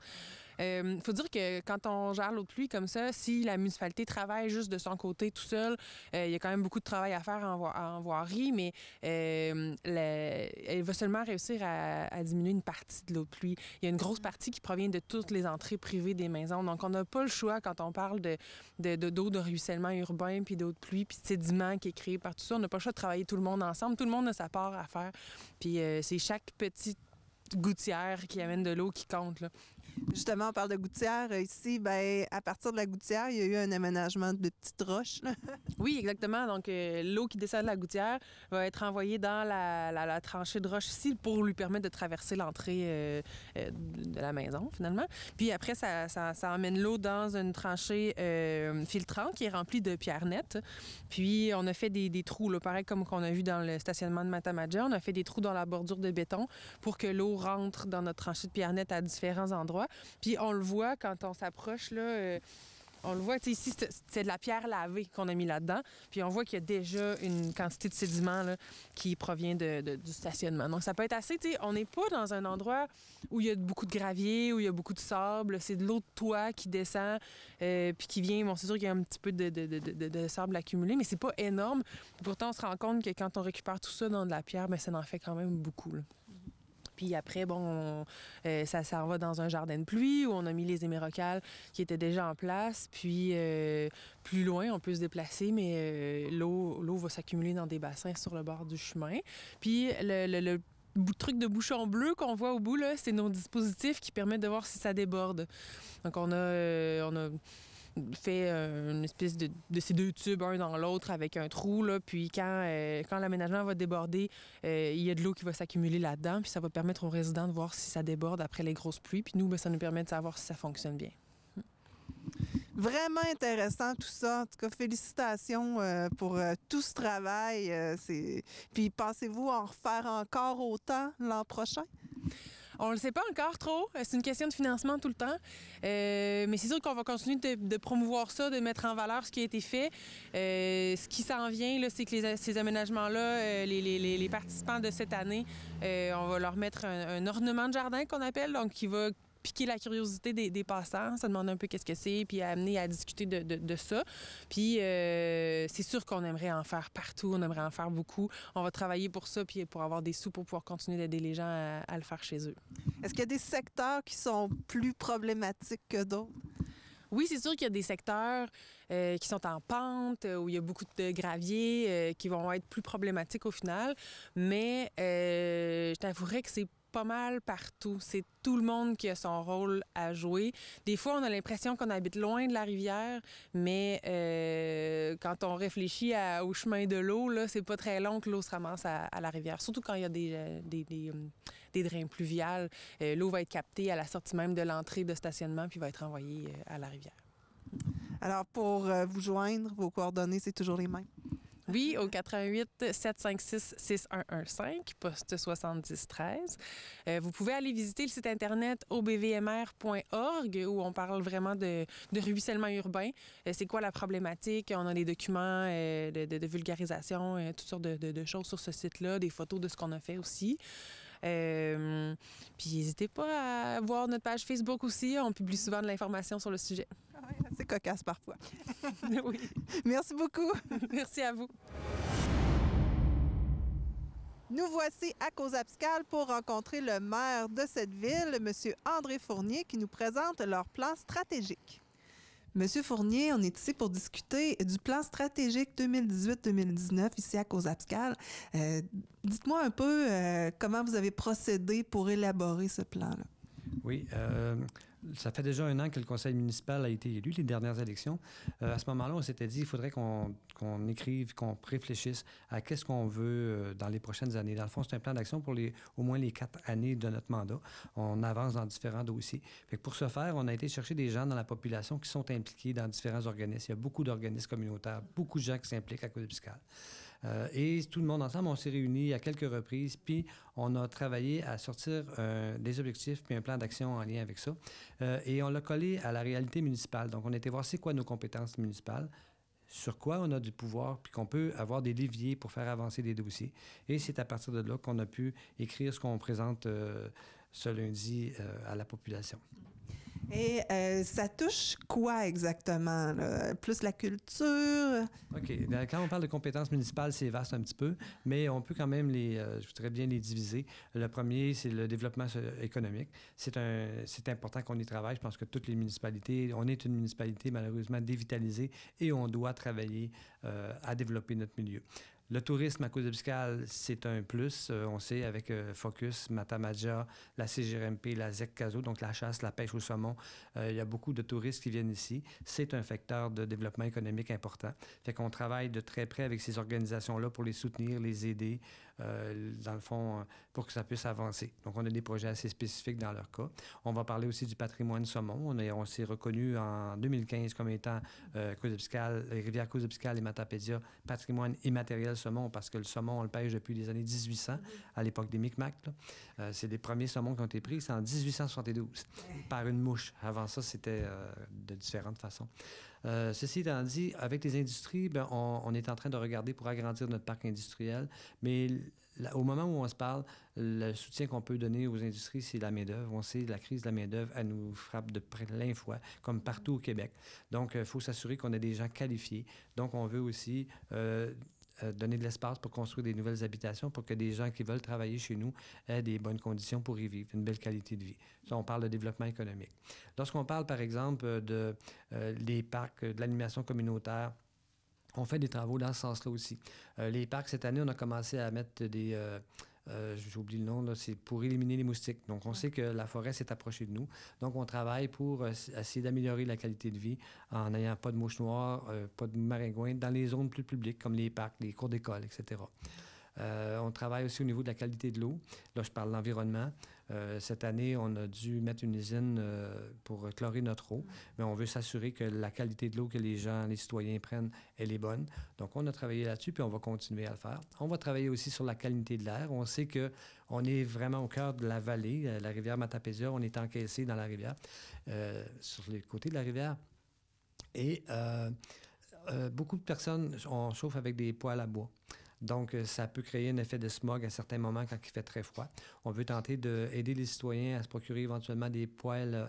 Speaker 8: Il faut dire que quand on gère l'eau de pluie comme ça, si la municipalité travaille juste de son côté tout seul, il y a quand même beaucoup de travail à faire en voirie, mais elle va seulement réussir à diminuer une partie de l'eau de pluie. Il y a une grosse partie qui provient de toutes les entrées privées des maisons. Donc, on n'a pas le choix quand on parle d'eau de ruissellement urbain, puis d'eau de pluie, puis de sédiments qui est créé par tout ça. On n'a pas le choix de travailler tout le monde ensemble. Tout le monde a sa part à faire. Puis c'est chaque petite gouttière qui amène de l'eau qui compte, là.
Speaker 1: Justement, on parle de gouttière. Ici, ben, à partir de la gouttière, il y a eu un aménagement de petites roches. Là.
Speaker 8: Oui, exactement. Donc, l'eau qui descend de la gouttière va être envoyée dans la tranchée de roche ici pour lui permettre de traverser l'entrée de la maison, finalement. Puis après, ça emmène l'eau dans une tranchée filtrante qui est remplie de pierres nettes. Puis, on a fait des trous, là, pareil comme qu'on a vu dans le stationnement de Matamaja. On a fait des trous dans la bordure de béton pour que l'eau rentre dans notre tranchée de pierres nettes à différents endroits. Puis, on le voit quand on s'approche, là... on le voit, ici, c'est de la pierre lavée qu'on a mis là-dedans. Puis on voit qu'il y a déjà une quantité de sédiments là, qui provient du stationnement. Donc ça peut être assez, on n'est pas dans un endroit où il y a beaucoup de gravier, où il y a beaucoup de sable. C'est de l'eau de toit qui descend, puis qui vient. Bon, c'est sûr qu'il y a un petit peu de sable accumulé, mais c'est pas énorme. Pourtant, on se rend compte que quand on récupère tout ça dans de la pierre, bien, ça en fait quand même beaucoup, là. Puis après, bon, ça s'en va dans un jardin de pluie où on a mis les émérocales qui étaient déjà en place. Puis plus loin, on peut se déplacer, mais l'eau va s'accumuler dans des bassins sur le bord du chemin. Puis le truc de bouchon bleu qu'on voit au bout, là, c'est nos dispositifs qui permettent de voir si ça déborde. Donc on a fait une espèce de ces deux tubes, un dans l'autre, avec un trou. Là, puis quand l'aménagement va déborder, il y a de l'eau qui va s'accumuler là-dedans. Puis ça va permettre aux résidents de voir si ça déborde après les grosses pluies. Puis nous, bien, ça nous permet de savoir si ça fonctionne bien.
Speaker 1: Vraiment intéressant tout ça. En tout cas, félicitations pour tout ce travail. Puis pensez-vous en refaire encore autant l'an prochain?
Speaker 8: On le sait pas encore trop. C'est une question de financement tout le temps. Mais c'est sûr qu'on va continuer de promouvoir ça, de mettre en valeur ce qui a été fait. Ce qui s'en vient, là, c'est que ces aménagements-là, les participants de cette année, on va leur mettre un ornement de jardin qu'on appelle, donc qui va piquer la curiosité des passants, ça demande un peu qu'est-ce que c'est, puis amener à discuter de ça. Puis c'est sûr qu'on aimerait en faire partout, on aimerait en faire beaucoup. On va travailler pour ça, puis pour avoir des sous pour pouvoir continuer d'aider les gens à le faire chez eux.
Speaker 1: Est-ce qu'il y a des secteurs qui sont plus problématiques que d'autres?
Speaker 8: Oui, c'est sûr qu'il y a des secteurs qui sont en pente, où il y a beaucoup de gravier, qui vont être plus problématiques au final. Mais je t'avouerais que c'est pas mal partout. C'est tout le monde qui a son rôle à jouer. Des fois, on a l'impression qu'on habite loin de la rivière, mais quand on réfléchit au chemin de l'eau, là, c'est pas très long que l'eau se ramasse à la rivière. Surtout quand il y a des drains pluviales. L'eau va être captée à la sortie même de l'entrée de stationnement puis va être envoyée à la rivière.
Speaker 1: Alors, pour vous joindre, vos coordonnées, c'est toujours les mêmes?
Speaker 8: Oui, au 88-756-6115, poste 7013. Vous pouvez aller visiter le site Internet obvmr.org où on parle vraiment de ruissellement urbain. C'est quoi la problématique? On a des documents de vulgarisation, toutes sortes de choses sur ce site-là, des photos de ce qu'on a fait aussi. Puis n'hésitez pas à voir notre page Facebook aussi. On publie souvent de l'information sur le sujet.
Speaker 1: Oui, c'est cocasse parfois.
Speaker 8: Oui.
Speaker 1: Merci beaucoup.
Speaker 8: Merci à vous.
Speaker 1: Nous voici à Causa-Abscal pour rencontrer le maire de cette ville, M. André Fournier, qui nous présente leur plan stratégique. Monsieur Fournier, on est ici pour discuter du plan stratégique 2018-2019 ici à Causa-Abscal. Dites-moi un peu comment vous avez procédé pour élaborer ce plan-là.
Speaker 9: Oui, ça fait déjà 1 an que le conseil municipal a été élu, les dernières élections. À ce moment-là, on s'était dit qu'il faudrait qu'on écrive, qu'on réfléchisse à qu'est-ce qu'on veut dans les prochaines années. Dans le fond, c'est un plan d'action pour au moins les 4 années de notre mandat. On avance dans différents dossiers. Fait que pour ce faire, on a été chercher des gens dans la population qui sont impliqués dans différents organismes. Il y a beaucoup d'organismes communautaires, beaucoup de gens qui s'impliquent à Causa-Abscal. Et tout le monde ensemble, on s'est réunis à quelques reprises, puis on a travaillé à sortir des objectifs puis un plan d'action en lien avec ça. Et on l'a collé à la réalité municipale. Donc, on a été voir c'est quoi nos compétences municipales, sur quoi on a du pouvoir, puis qu'on peut avoir des leviers pour faire avancer des dossiers. Et c'est à partir de là qu'on a pu écrire ce qu'on présente ce lundi à la population.
Speaker 1: Et ça touche quoi exactement, là? Plus la culture?
Speaker 9: OK. Quand on parle de compétences municipales, c'est vaste un petit peu, mais on peut quand même je voudrais bien les diviser. Le premier, c'est le développement économique. C'est important qu'on y travaille. Je pense que toutes les municipalités, on est une municipalité malheureusement dévitalisée et on doit travailler à développer notre milieu. Le tourisme à Côte-Obscale, c'est un plus. On sait avec Focus, Matamaja, la CGRMP, la ZEC-CASO, donc la chasse, la pêche au saumon, il y a beaucoup de touristes qui viennent ici. C'est un facteur de développement économique important. Fait qu'on travaille de très près avec ces organisations-là pour les soutenir, les aider, dans le fond, pour que ça puisse avancer. Donc, on a des projets assez spécifiques dans leur cas. On va parler aussi du patrimoine saumon. On s'est reconnu en 2015 comme étant Côte-Obscale, les rivières Côte-Obscale et Matapédia, patrimoine immatériel saumon, parce que le saumon, on le pêche depuis les années 1800, à l'époque des Micmacs. C'est les premiers saumons qui ont été pris, c'est en 1872, par une mouche. Avant ça, c'était de différentes façons. Ceci étant dit, avec les industries, ben, on est en train de regarder pour agrandir notre parc industriel, mais au moment où on se parle, le soutien qu'on peut donner aux industries, c'est la main-d'œuvre. On sait que la crise de la main-d'œuvre, elle nous frappe de plein fouet, comme partout au Québec. Donc, il faut s'assurer qu'on a des gens qualifiés. Donc, on veut aussi donner de l'espace pour construire des nouvelles habitations pour que des gens qui veulent travailler chez nous aient des bonnes conditions pour y vivre, une belle qualité de vie. Ça, on parle de développement économique. Lorsqu'on parle, par exemple, des parcs, de l'animation communautaire, on fait des travaux dans ce sens-là aussi. Les parcs, cette année, on a commencé à mettre des... j'ai oublié le nom, là, c'est pour éliminer les moustiques. Donc, on sait que la forêt s'est approchée de nous. Donc, on travaille pour essayer d'améliorer la qualité de vie en n'ayant pas de mouches noires, pas de maringouins dans les zones plus publiques, comme les parcs, les cours d'école, etc. On travaille aussi au niveau de la qualité de l'eau. Là, je parle de l'environnement. Cette année, on a dû mettre une usine pour chlorer notre eau, mais on veut s'assurer que la qualité de l'eau que les gens, les citoyens prennent, elle est bonne. Donc, on a travaillé là-dessus, puis on va continuer à le faire. On va travailler aussi sur la qualité de l'air. On sait qu'on est vraiment au cœur de la vallée, la rivière Matapédia. On est encaissé dans la rivière, sur les côtés de la rivière. Et beaucoup de personnes, on chauffe avec des poêles à bois. Donc, ça peut créer un effet de smog à certains moments quand il fait très froid. On veut tenter d'aider les citoyens à se procurer éventuellement des poêles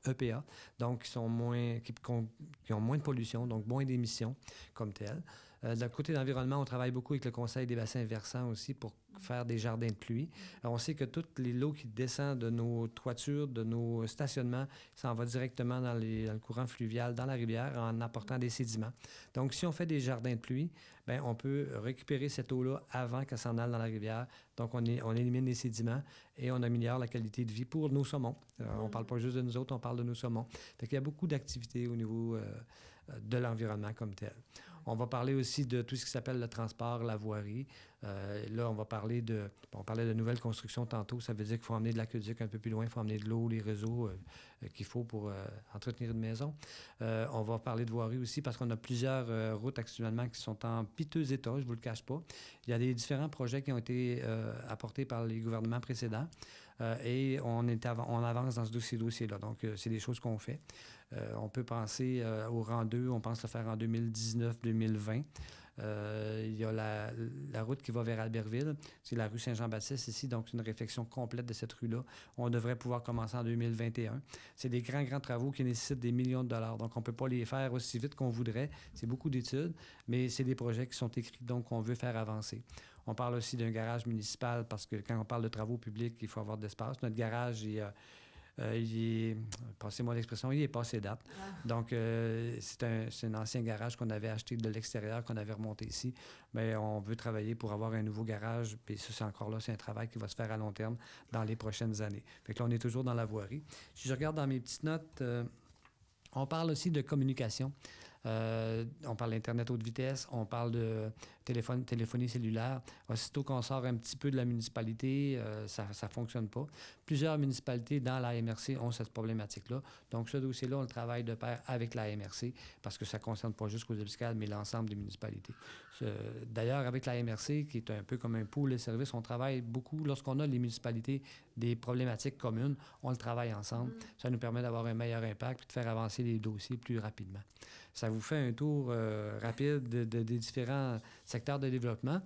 Speaker 9: EPA, donc qui ont moins de pollution, donc moins d'émissions comme telles. D'un côté de l'environnement, on travaille beaucoup avec le Conseil des bassins versants aussi pour faire des jardins de pluie. Alors, on sait que toute l'eau qui descend de nos toitures, de nos stationnements, ça en va directement dans le courant fluvial, dans la rivière, en apportant des sédiments. Donc, si on fait des jardins de pluie, bien, on peut récupérer cette eau-là avant qu'elle s'en aille dans la rivière. Donc, on élimine les sédiments et on améliore la qualité de vie pour nos saumons. On ne parle pas juste de nous autres, on parle de nos saumons. Fait qu'il y a beaucoup d'activités au niveau de l'environnement comme tel. On va parler aussi de tout ce qui s'appelle le transport, la voirie. Là, on parlait de nouvelles constructions tantôt. Ça veut dire qu'il faut emmener de l'aqueduc un peu plus loin, il faut emmener de l'eau, les réseaux qu'il faut pour entretenir une maison. On va parler de voirie aussi parce qu'on a plusieurs routes actuellement qui sont en piteux état, je ne vous le cache pas. Il y a des différents projets qui ont été apportés par les gouvernements précédents et on avance dans ce dossier-là. Donc, c'est des choses qu'on fait. On peut penser au rang 2, on pense le faire en 2019-2020. Il y a la route qui va vers Albertville, c'est la rue Saint-Jean-Baptiste ici, donc une réflexion complète de cette rue-là. On devrait pouvoir commencer en 2021. C'est des grands travaux qui nécessitent des millions de dollars, donc on ne peut pas les faire aussi vite qu'on voudrait. C'est beaucoup d'études, mais c'est des projets qui sont écrits, donc on veut faire avancer. On parle aussi d'un garage municipal parce que quand on parle de travaux publics, il faut avoir de l'espace. Notre garage, passez-moi l'expression, il est passé date. Donc, c'est un ancien garage qu'on avait acheté de l'extérieur, qu'on avait remonté ici. Mais on veut travailler pour avoir un nouveau garage. Puis ça, c'est encore là, c'est un travail qui va se faire à long terme dans les prochaines années. Fait que là, on est toujours dans la voirie. Si je regarde dans mes petites notes, on parle aussi de communication. On parle d'Internet haute vitesse, on parle de téléphonie cellulaire. Aussitôt qu'on sort un petit peu de la municipalité, ça ne fonctionne pas. Plusieurs municipalités dans la MRC ont cette problématique-là. Donc, ce dossier-là, on le travaille de pair avec la MRC parce que ça ne concerne pas juste Côte-Obscale, mais l'ensemble des municipalités. D'ailleurs, avec la MRC, qui est un peu comme un pool de services, on travaille beaucoup. Lorsqu'on a les municipalités des problématiques communes, on le travaille ensemble. Ça nous permet d'avoir un meilleur impact et de faire avancer les dossiers plus rapidement. Ça vous fait un tour rapide des différents secteurs de développement.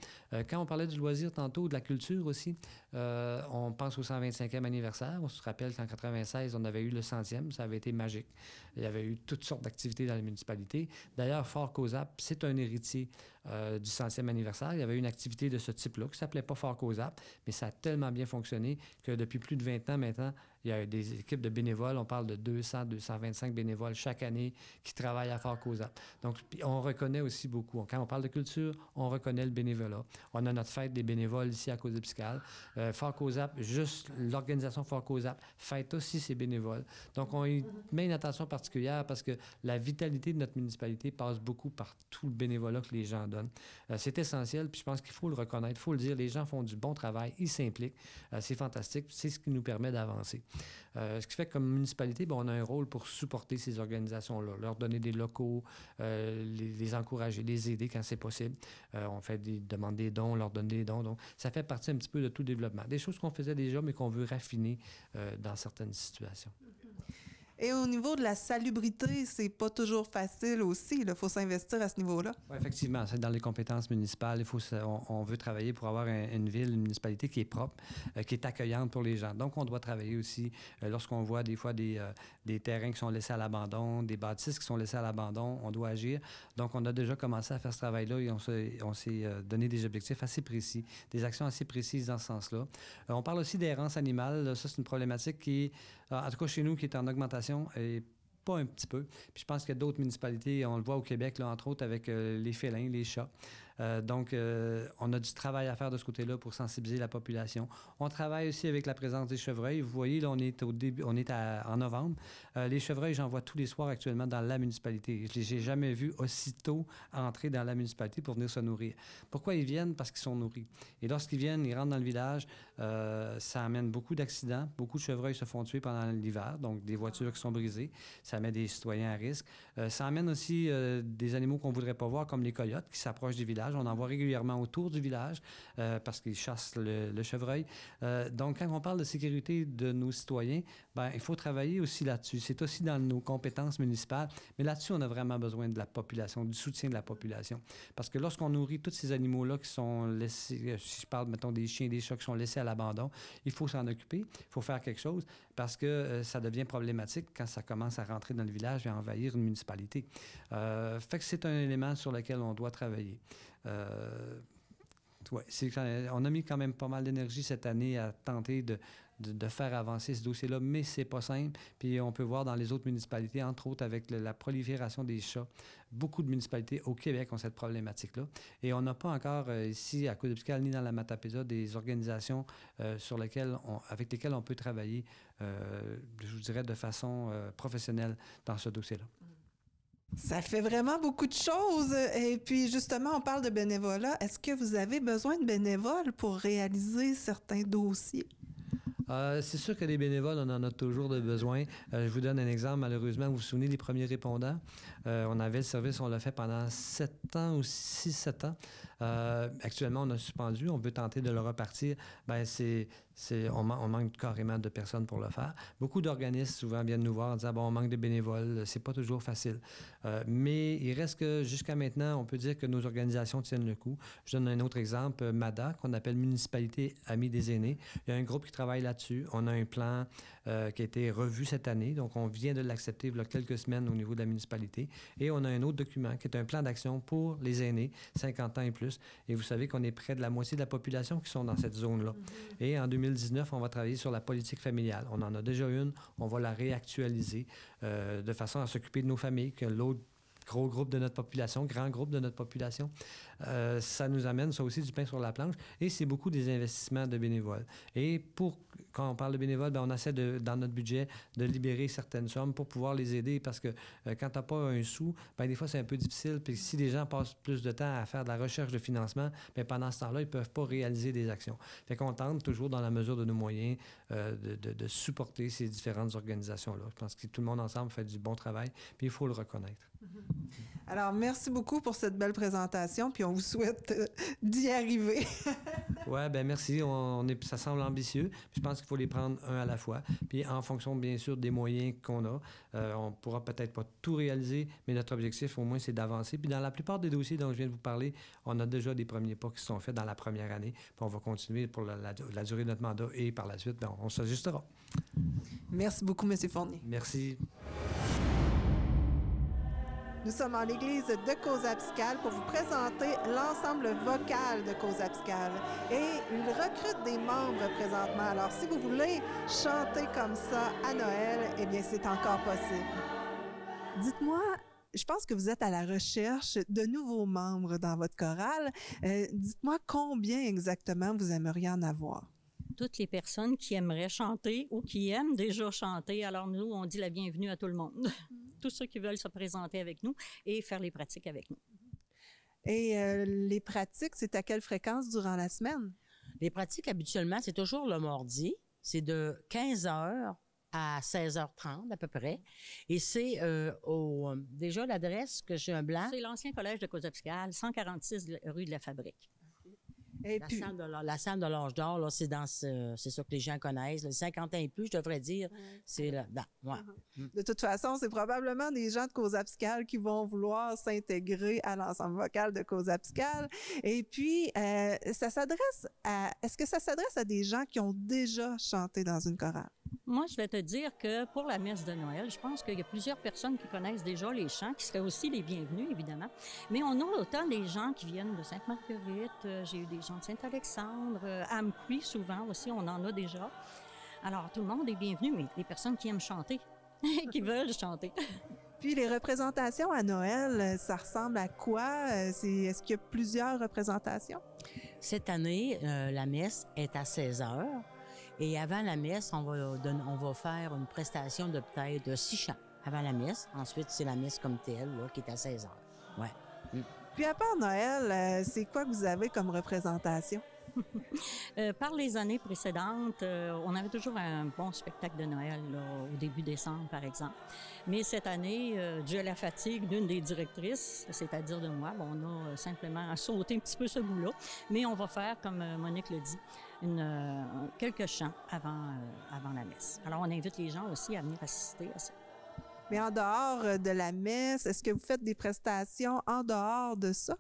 Speaker 9: Quand on parlait du loisir tantôt, de la culture aussi, on pense au 125e anniversaire. On se rappelle qu'en 1996, on avait eu le 100e. Ça avait été magique. Il y avait eu toutes sortes d'activités dans les municipalités. D'ailleurs, Fort Cozap, c'est un héritier du 100e anniversaire, il y avait une activité de ce type-là qui ne s'appelait pas Fort COSAP, mais ça a tellement bien fonctionné que depuis plus de 20 ans maintenant, il y a des équipes de bénévoles, on parle de 200, 225 bénévoles chaque année qui travaillent à Fort COSAP. Donc, on reconnaît aussi beaucoup. Quand on parle de culture, on reconnaît le bénévolat. On a notre fête des bénévoles ici à Côte-de-Piscale. Fort COSAP, juste l'organisation Fort COSAP fête aussi ses bénévoles. Donc, on y met une attention particulière parce que la vitalité de notre municipalité passe beaucoup par tout le bénévolat que les gens donnent. C'est essentiel, puis je pense qu'il faut le reconnaître, il faut le dire. Les gens font du bon travail, ils s'impliquent. C'est fantastique, c'est ce qui nous permet d'avancer. Ce qui fait que comme municipalité, on a un rôle pour supporter ces organisations-là, leur donner des locaux, les encourager, les aider quand c'est possible. On fait demande des dons, leur donne des dons. Donc, ça fait partie un petit peu de tout développement. Des choses qu'on faisait déjà, mais qu'on veut raffiner dans certaines situations.
Speaker 1: Et au niveau de la salubrité, c'est pas toujours facile aussi. Il faut s'investir à ce niveau-là.
Speaker 9: Oui, effectivement. C'est dans les compétences municipales. On veut travailler pour avoir une ville, une municipalité qui est propre, qui est accueillante pour les gens. Donc, on doit travailler aussi lorsqu'on voit des fois des terrains qui sont laissés à l'abandon, des bâtisses qui sont laissées à l'abandon, on doit agir. Donc, on a déjà commencé à faire ce travail-là et on s'est donné des objectifs assez précis, des actions assez précises dans ce sens-là. On parle aussi d'errance animale. Ça, c'est une problématique qui, en tout cas chez nous, qui est en augmentation et pas un petit peu. Puis je pense qu'il y a d'autres municipalités, on le voit au Québec, là, entre autres avec les félins, les chats. Donc, on a du travail à faire de ce côté-là pour sensibiliser la population. On travaille aussi avec la présence des chevreuils. Vous voyez, là, on est au début, en novembre. Les chevreuils, j'en vois tous les soirs actuellement dans la municipalité. Je ne les ai jamais vus aussitôt entrer dans la municipalité pour venir se nourrir. Pourquoi ils viennent? Parce qu'ils sont nourris. Et lorsqu'ils viennent, ils rentrent dans le village, ça amène beaucoup d'accidents. Beaucoup de chevreuils se font tuer pendant l'hiver, donc des voitures qui sont brisées. Ça met des citoyens à risque. Ça amène aussi des animaux qu'on ne voudrait pas voir, comme les coyotes qui s'approchent du village. On en voit régulièrement autour du village parce qu'ils chassent le chevreuil. Donc, quand on parle de sécurité de nos citoyens, il faut travailler aussi là-dessus. C'est aussi dans nos compétences municipales. Mais là-dessus, on a vraiment besoin de la population, du soutien de la population. Parce que lorsqu'on nourrit tous ces animaux-là qui sont laissés, si je parle, mettons, des chiens, des chats qui sont laissés à l'abandon, il faut s'en occuper, il faut faire quelque chose parce que ça devient problématique quand ça commence à rentrer dans le village et à envahir une municipalité. Fait que c'est un élément sur lequel on doit travailler. Ouais, on a mis quand même pas mal d'énergie cette année à tenter de faire avancer ce dossier-là, mais c'est pas simple. Puis on peut voir dans les autres municipalités, entre autres avec la prolifération des chats, beaucoup de municipalités au Québec ont cette problématique-là. Et on n'a pas encore ici à Côte-de-Piscale ni dans la Matapédia des organisations avec lesquelles on peut travailler, je vous dirais, de façon professionnelle dans ce dossier-là.
Speaker 1: Ça fait vraiment beaucoup de choses. Et puis, justement, on parle de bénévolat. Est-ce que vous avez besoin de bénévoles pour réaliser certains dossiers?
Speaker 9: C'est sûr que les bénévoles, on en a toujours de besoin. Je vous donne un exemple. Malheureusement, vous vous souvenez des premiers répondants? On avait le service, on l'a fait pendant 7 ans ou 6-7 ans. Actuellement, on a suspendu. On veut tenter de le repartir. On manque carrément de personnes pour le faire. Beaucoup d'organismes souvent viennent nous voir en disant on manque de bénévoles, c'est pas toujours facile. Mais il reste que jusqu'à maintenant, on peut dire que nos organisations tiennent le coup. Je donne un autre exemple, MADA, qu'on appelle Municipalité Amis des aînés. Il y a un groupe qui travaille là-dessus. On a un plan qui a été revu cette année, donc on vient de l'accepter il y a quelques semaines au niveau de la municipalité. Et on a un autre document qui est un plan d'action pour les aînés, 50 ans et plus. Et vous savez qu'on est près de la moitié de la population qui sont dans cette zone-là. Et en 2019, on va travailler sur la politique familiale. On en a déjà une, on va la réactualiser de façon à s'occuper de nos familles, que l'autre gros groupe de notre population, grand groupe de notre population. Ça nous amène, ça aussi, du pain sur la planche. Et c'est beaucoup des investissements de bénévoles. Et quand on parle de bénévoles, on essaie, dans notre budget, de libérer certaines sommes pour pouvoir les aider. Parce que quand tu n'as pas un sou, des fois, c'est un peu difficile. Puis si les gens passent plus de temps à faire de la recherche de financement, pendant ce temps-là, ils ne peuvent pas réaliser des actions. Fait qu'on tente toujours, dans la mesure de nos moyens, de supporter ces différentes organisations-là. Je pense que tout le monde ensemble fait du bon travail, puis il faut le reconnaître.
Speaker 1: Alors, merci beaucoup pour cette belle présentation, puis on vous souhaite d'y arriver.
Speaker 9: Oui, merci. Ça semble ambitieux. Puis je pense qu'il faut les prendre un à la fois. Puis en fonction, bien sûr, des moyens qu'on a, on pourra peut-être pas tout réaliser, mais notre objectif, au moins, c'est d'avancer. Puis dans la plupart des dossiers dont je viens de vous parler, on a déjà des premiers pas qui sont faits dans la première année. Puis on va continuer pour la durée de notre mandat et par la suite, on s'ajustera.
Speaker 1: Merci beaucoup, M. Fournier.
Speaker 9: Merci.
Speaker 1: Nous sommes en l'église de Causa-Piscale pour vous présenter l'ensemble vocal de Causa-Piscale. Et ils recrutent des membres présentement. Alors, si vous voulez chanter comme ça à Noël, eh bien, c'est encore possible. Dites-moi, je pense que vous êtes à la recherche de nouveaux membres dans votre chorale. Dites-moi combien exactement vous aimeriez en avoir?
Speaker 10: Toutes les personnes qui aimeraient chanter ou qui aiment déjà chanter. Alors nous, on dit la bienvenue à tout le monde. Tous ceux qui veulent se présenter avec nous et faire les pratiques avec nous.
Speaker 1: Et les pratiques, c'est à quelle fréquence durant la semaine?
Speaker 10: Les pratiques, habituellement, c'est toujours le mardi. C'est de 15h à 16h30 à peu près. Et c'est déjà l'adresse que j'ai un blanc. C'est l'ancien collège de Causa-Piscale, 146 rue de la Fabrique.
Speaker 1: Et
Speaker 10: la salle de l'âge d'or, là, c'est ça que les gens connaissent. Les 50 ans et plus, je devrais dire, c'est là-dedans. Ouais.
Speaker 1: De toute façon, c'est probablement des gens de Causa-Piscale qui vont vouloir s'intégrer à l'ensemble vocal de Causa-Piscale. Et puis, est-ce que ça s'adresse à des gens qui ont déjà chanté dans une chorale?
Speaker 10: Moi, je vais te dire que pour la messe de Noël, je pense qu'il y a plusieurs personnes qui connaissent déjà les chants, qui seraient aussi les bienvenus, évidemment. Mais on a autant des gens qui viennent de Sainte-Marguerite, j'ai eu des gens de Saint-Alexandre, Amqui, souvent aussi, on en a déjà. Alors, tout le monde est bienvenu, mais les personnes qui aiment chanter, qui veulent chanter.
Speaker 1: Puis les représentations à Noël, ça ressemble à quoi? Est-ce qu'il y a plusieurs représentations?
Speaker 10: Cette année, la messe est à 16h. Et avant la messe, on va faire une prestation de peut-être 6 chants avant la messe. Ensuite, c'est la messe comme telle, là, qui est à 16h. Ouais.
Speaker 1: Puis à part Noël, c'est quoi que vous avez comme représentation?
Speaker 10: Par les années précédentes, on avait toujours un bon spectacle de Noël là, au début décembre, par exemple. Mais cette année, dû à la fatigue d'une des directrices, c'est-à-dire de moi, on a simplement sauté un petit peu ce bout-là. Mais on va faire, comme Monique le dit, quelques chants avant la messe. Alors, on invite les gens aussi à venir assister à ça.
Speaker 1: Mais en dehors de la messe, est-ce que vous faites des prestations en dehors de ça?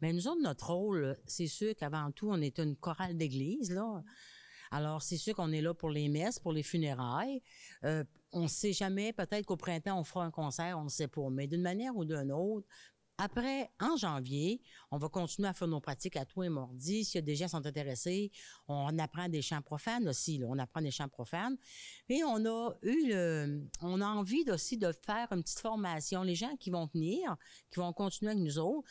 Speaker 10: Bien, nous autres, notre rôle, c'est sûr qu'avant tout, on est une chorale d'église, là. Alors, c'est sûr qu'on est là pour les messes, pour les funérailles. On ne sait jamais, peut-être qu'au printemps, on fera un concert, on ne sait pas. Mais d'une manière ou d'une autre, après, en janvier, on va continuer à faire nos pratiques à tous les mardis. S'il y a des gens qui sont intéressés, on apprend des chants profanes aussi. Là, on apprend des chants profanes. Et on a envie aussi de faire une petite formation. Les gens qui vont venir, qui vont continuer avec nous autres,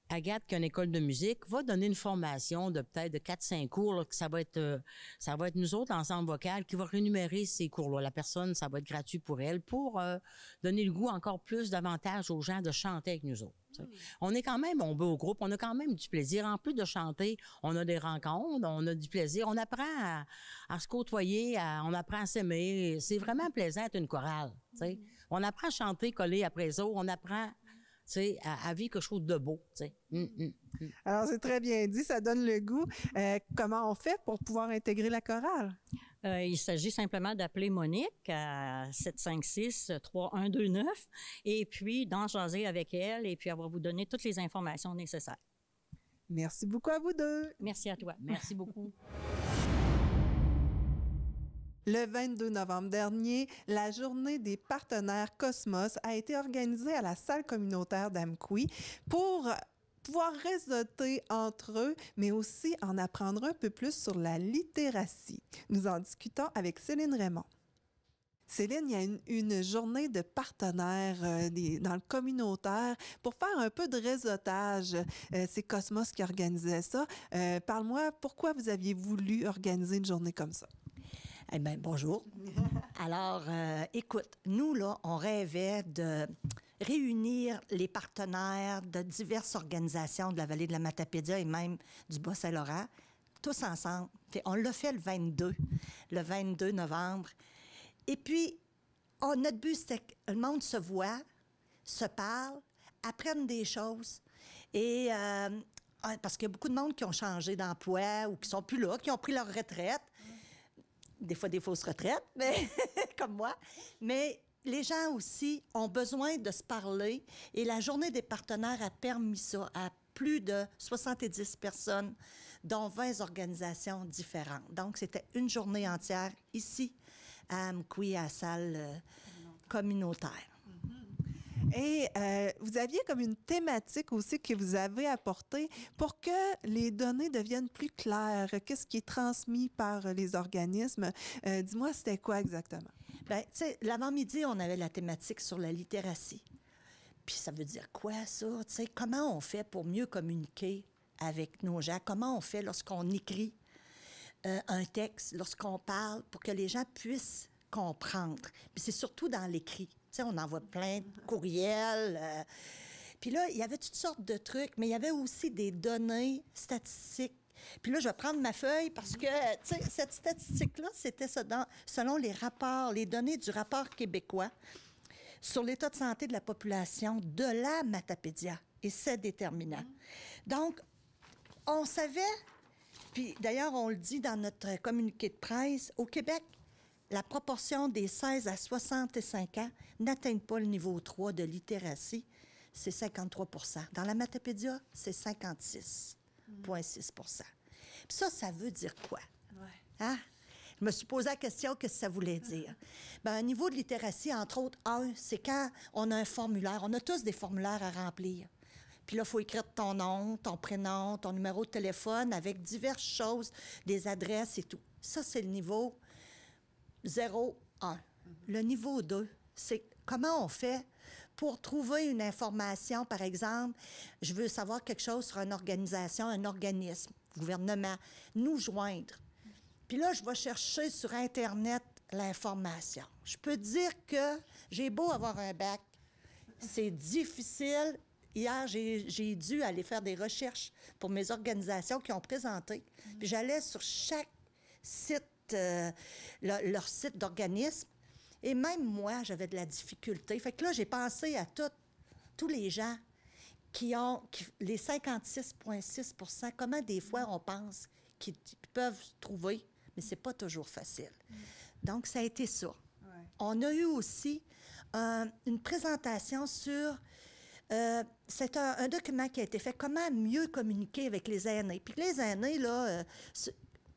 Speaker 10: Agathe, qui a une école de musique, va donner une formation de peut-être de 4-5 cours, là, que ça va être nous autres, l'ensemble vocal, qui va rémunérer ces cours-là. La personne, ça va être gratuit pour elle, pour donner le goût encore plus davantage aux gens de chanter avec nous autres. On est quand même, on va au groupe, on a quand même du plaisir. En plus de chanter, on a des rencontres, on a du plaisir. On apprend à se côtoyer, on apprend à s'aimer. C'est vraiment plaisant d'être une chorale. T'sais. On apprend à chanter, coller après les autres. On apprend à vivre quelque chose de beau.
Speaker 1: Alors, c'est très bien dit, ça donne le goût. Comment on fait pour pouvoir intégrer la chorale?
Speaker 10: Il s'agit simplement d'appeler Monique à 756-3129 et puis d'en jaser avec elle et puis elle va vous donner toutes les informations nécessaires.
Speaker 1: Merci beaucoup à vous deux.
Speaker 10: Merci à toi. Merci beaucoup.
Speaker 1: Le 22 novembre dernier, la journée des partenaires Cosmos a été organisée à la salle communautaire d'Amqui pour pouvoir réseauter entre eux, mais aussi en apprendre un peu plus sur la littératie. Nous en discutons avec Céline Raymond. Céline, il y a une journée de partenaires dans le communautaire pour faire un peu de réseautage. C'est Cosmos qui organisait ça. Parle-moi, pourquoi vous aviez voulu organiser une journée comme ça?
Speaker 11: Eh bien, bonjour. Alors, écoute, nous, là, on rêvait de réunir les partenaires de diverses organisations de la vallée de la Matapédia et même du Bas-Saint-Laurent, tous ensemble. On l'a fait le 22 novembre. Et puis, notre but, c'était que le monde se voit, se parle, apprenne des choses. Et parce qu'il y a beaucoup de monde qui ont changé d'emploi ou qui sont plus là, qui ont pris leur retraite. Des fois des fausses retraites, mais comme moi. Mais les gens aussi ont besoin de se parler et la Journée des partenaires a permis ça à plus de 70 personnes, dont 20 organisations différentes. Donc, c'était une journée entière ici à Amqui, à la salle communautaire.
Speaker 1: Et vous aviez comme une thématique aussi que vous avez apportée pour que les données deviennent plus claires. Qu'est-ce qui est transmis par les organismes? Dis-moi, c'était quoi exactement?
Speaker 11: Bien, tu sais, l'avant-midi, on avait la thématique sur la littératie. Puis ça veut dire quoi, ça? Tu sais, comment on fait pour mieux communiquer avec nos gens? Comment on fait lorsqu'on écrit un texte, lorsqu'on parle, pour que les gens puissent comprendre? Puis c'est surtout dans l'écrit. Tu sais, on envoie plein de courriels. Puis là, il y avait toutes sortes de trucs, mais il y avait aussi des données statistiques. Puis là, je vais prendre ma feuille parce que, tu sais, cette statistique-là, c'était ça selon les rapports, les données du rapport québécois sur l'état de santé de la population de la Matapédia. Et c'est déterminant. Donc, on savait, puis d'ailleurs, on le dit dans notre communiqué de presse, au Québec, la proportion des 16 à 65 ans n'atteint pas le niveau 3 de littératie, c'est 53 %. Dans la Matapédia, c'est 56,6 %. Puis ça veut dire quoi? Hein? Je me suis posé la question, qu'est-ce que ça voulait dire? Bien, un niveau de littératie, entre autres, c'est quand on a un formulaire. On a tous des formulaires à remplir. Puis là, il faut écrire ton nom, ton prénom, ton numéro de téléphone avec diverses choses, des adresses et tout. Ça, c'est le niveau 0, 1. Le niveau 2, c'est comment on fait pour trouver une information, par exemple, je veux savoir quelque chose sur une organisation, un organisme, gouvernement, nous joindre. Puis là, je vais chercher sur Internet l'information. Je peux dire que j'ai beau avoir un bac, c'est difficile. Hier, j'ai dû aller faire des recherches pour mes organisations qui ont présenté. Puis j'allais sur chaque site, leur site d'organisme. Et même moi, j'avais de la difficulté. Fait que là, j'ai pensé à tous les gens qui ont les 56,6 %. Comment des fois on pense qu'ils peuvent trouver, mais c'est pas toujours facile. Donc, ça a été ça. Ouais. On a eu aussi une présentation sur... c'est un document qui a été fait, comment mieux communiquer avec les aînés. Puis les aînés, là,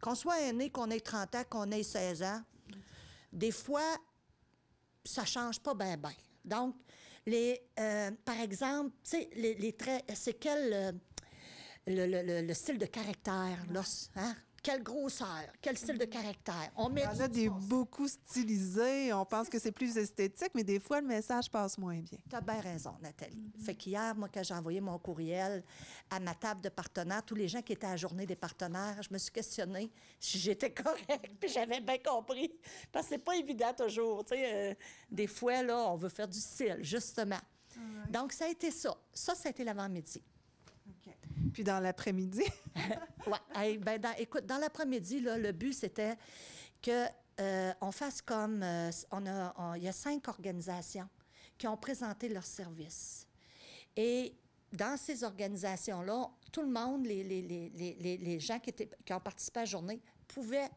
Speaker 11: qu'on soit aîné, qu'on ait 30 ans, qu'on ait 16 ans, des fois, ça change pas bien. Donc, par exemple, tu sais, les traits, c'est quel le style de caractère, hein? Quelle grosseur, quel style de caractère. On met
Speaker 1: a des beaucoup stylisés, on pense que c'est plus esthétique, mais des fois, le message passe moins bien.
Speaker 11: Tu as bien raison, Nathalie. Fait qu'hier, moi, quand j'ai envoyé mon courriel à ma table de partenaires, tous les gens qui étaient à la journée des partenaires, je me suis questionnée si j'étais correcte, puis j'avais bien compris. Parce que c'est pas évident toujours, tu sais. Des fois, là, on veut faire du style, justement. Ouais. Donc, ça a été ça. Ça a été l'avant-midi.
Speaker 1: Okay. Puis dans l'après-midi?
Speaker 11: Oui. Ben écoute, dans l'après-midi, là, le but, c'était que on fasse comme... il y a 5 organisations qui ont présenté leurs services. Et dans ces organisations-là, tout le monde, les gens qui ont participé à la journée, pouvaient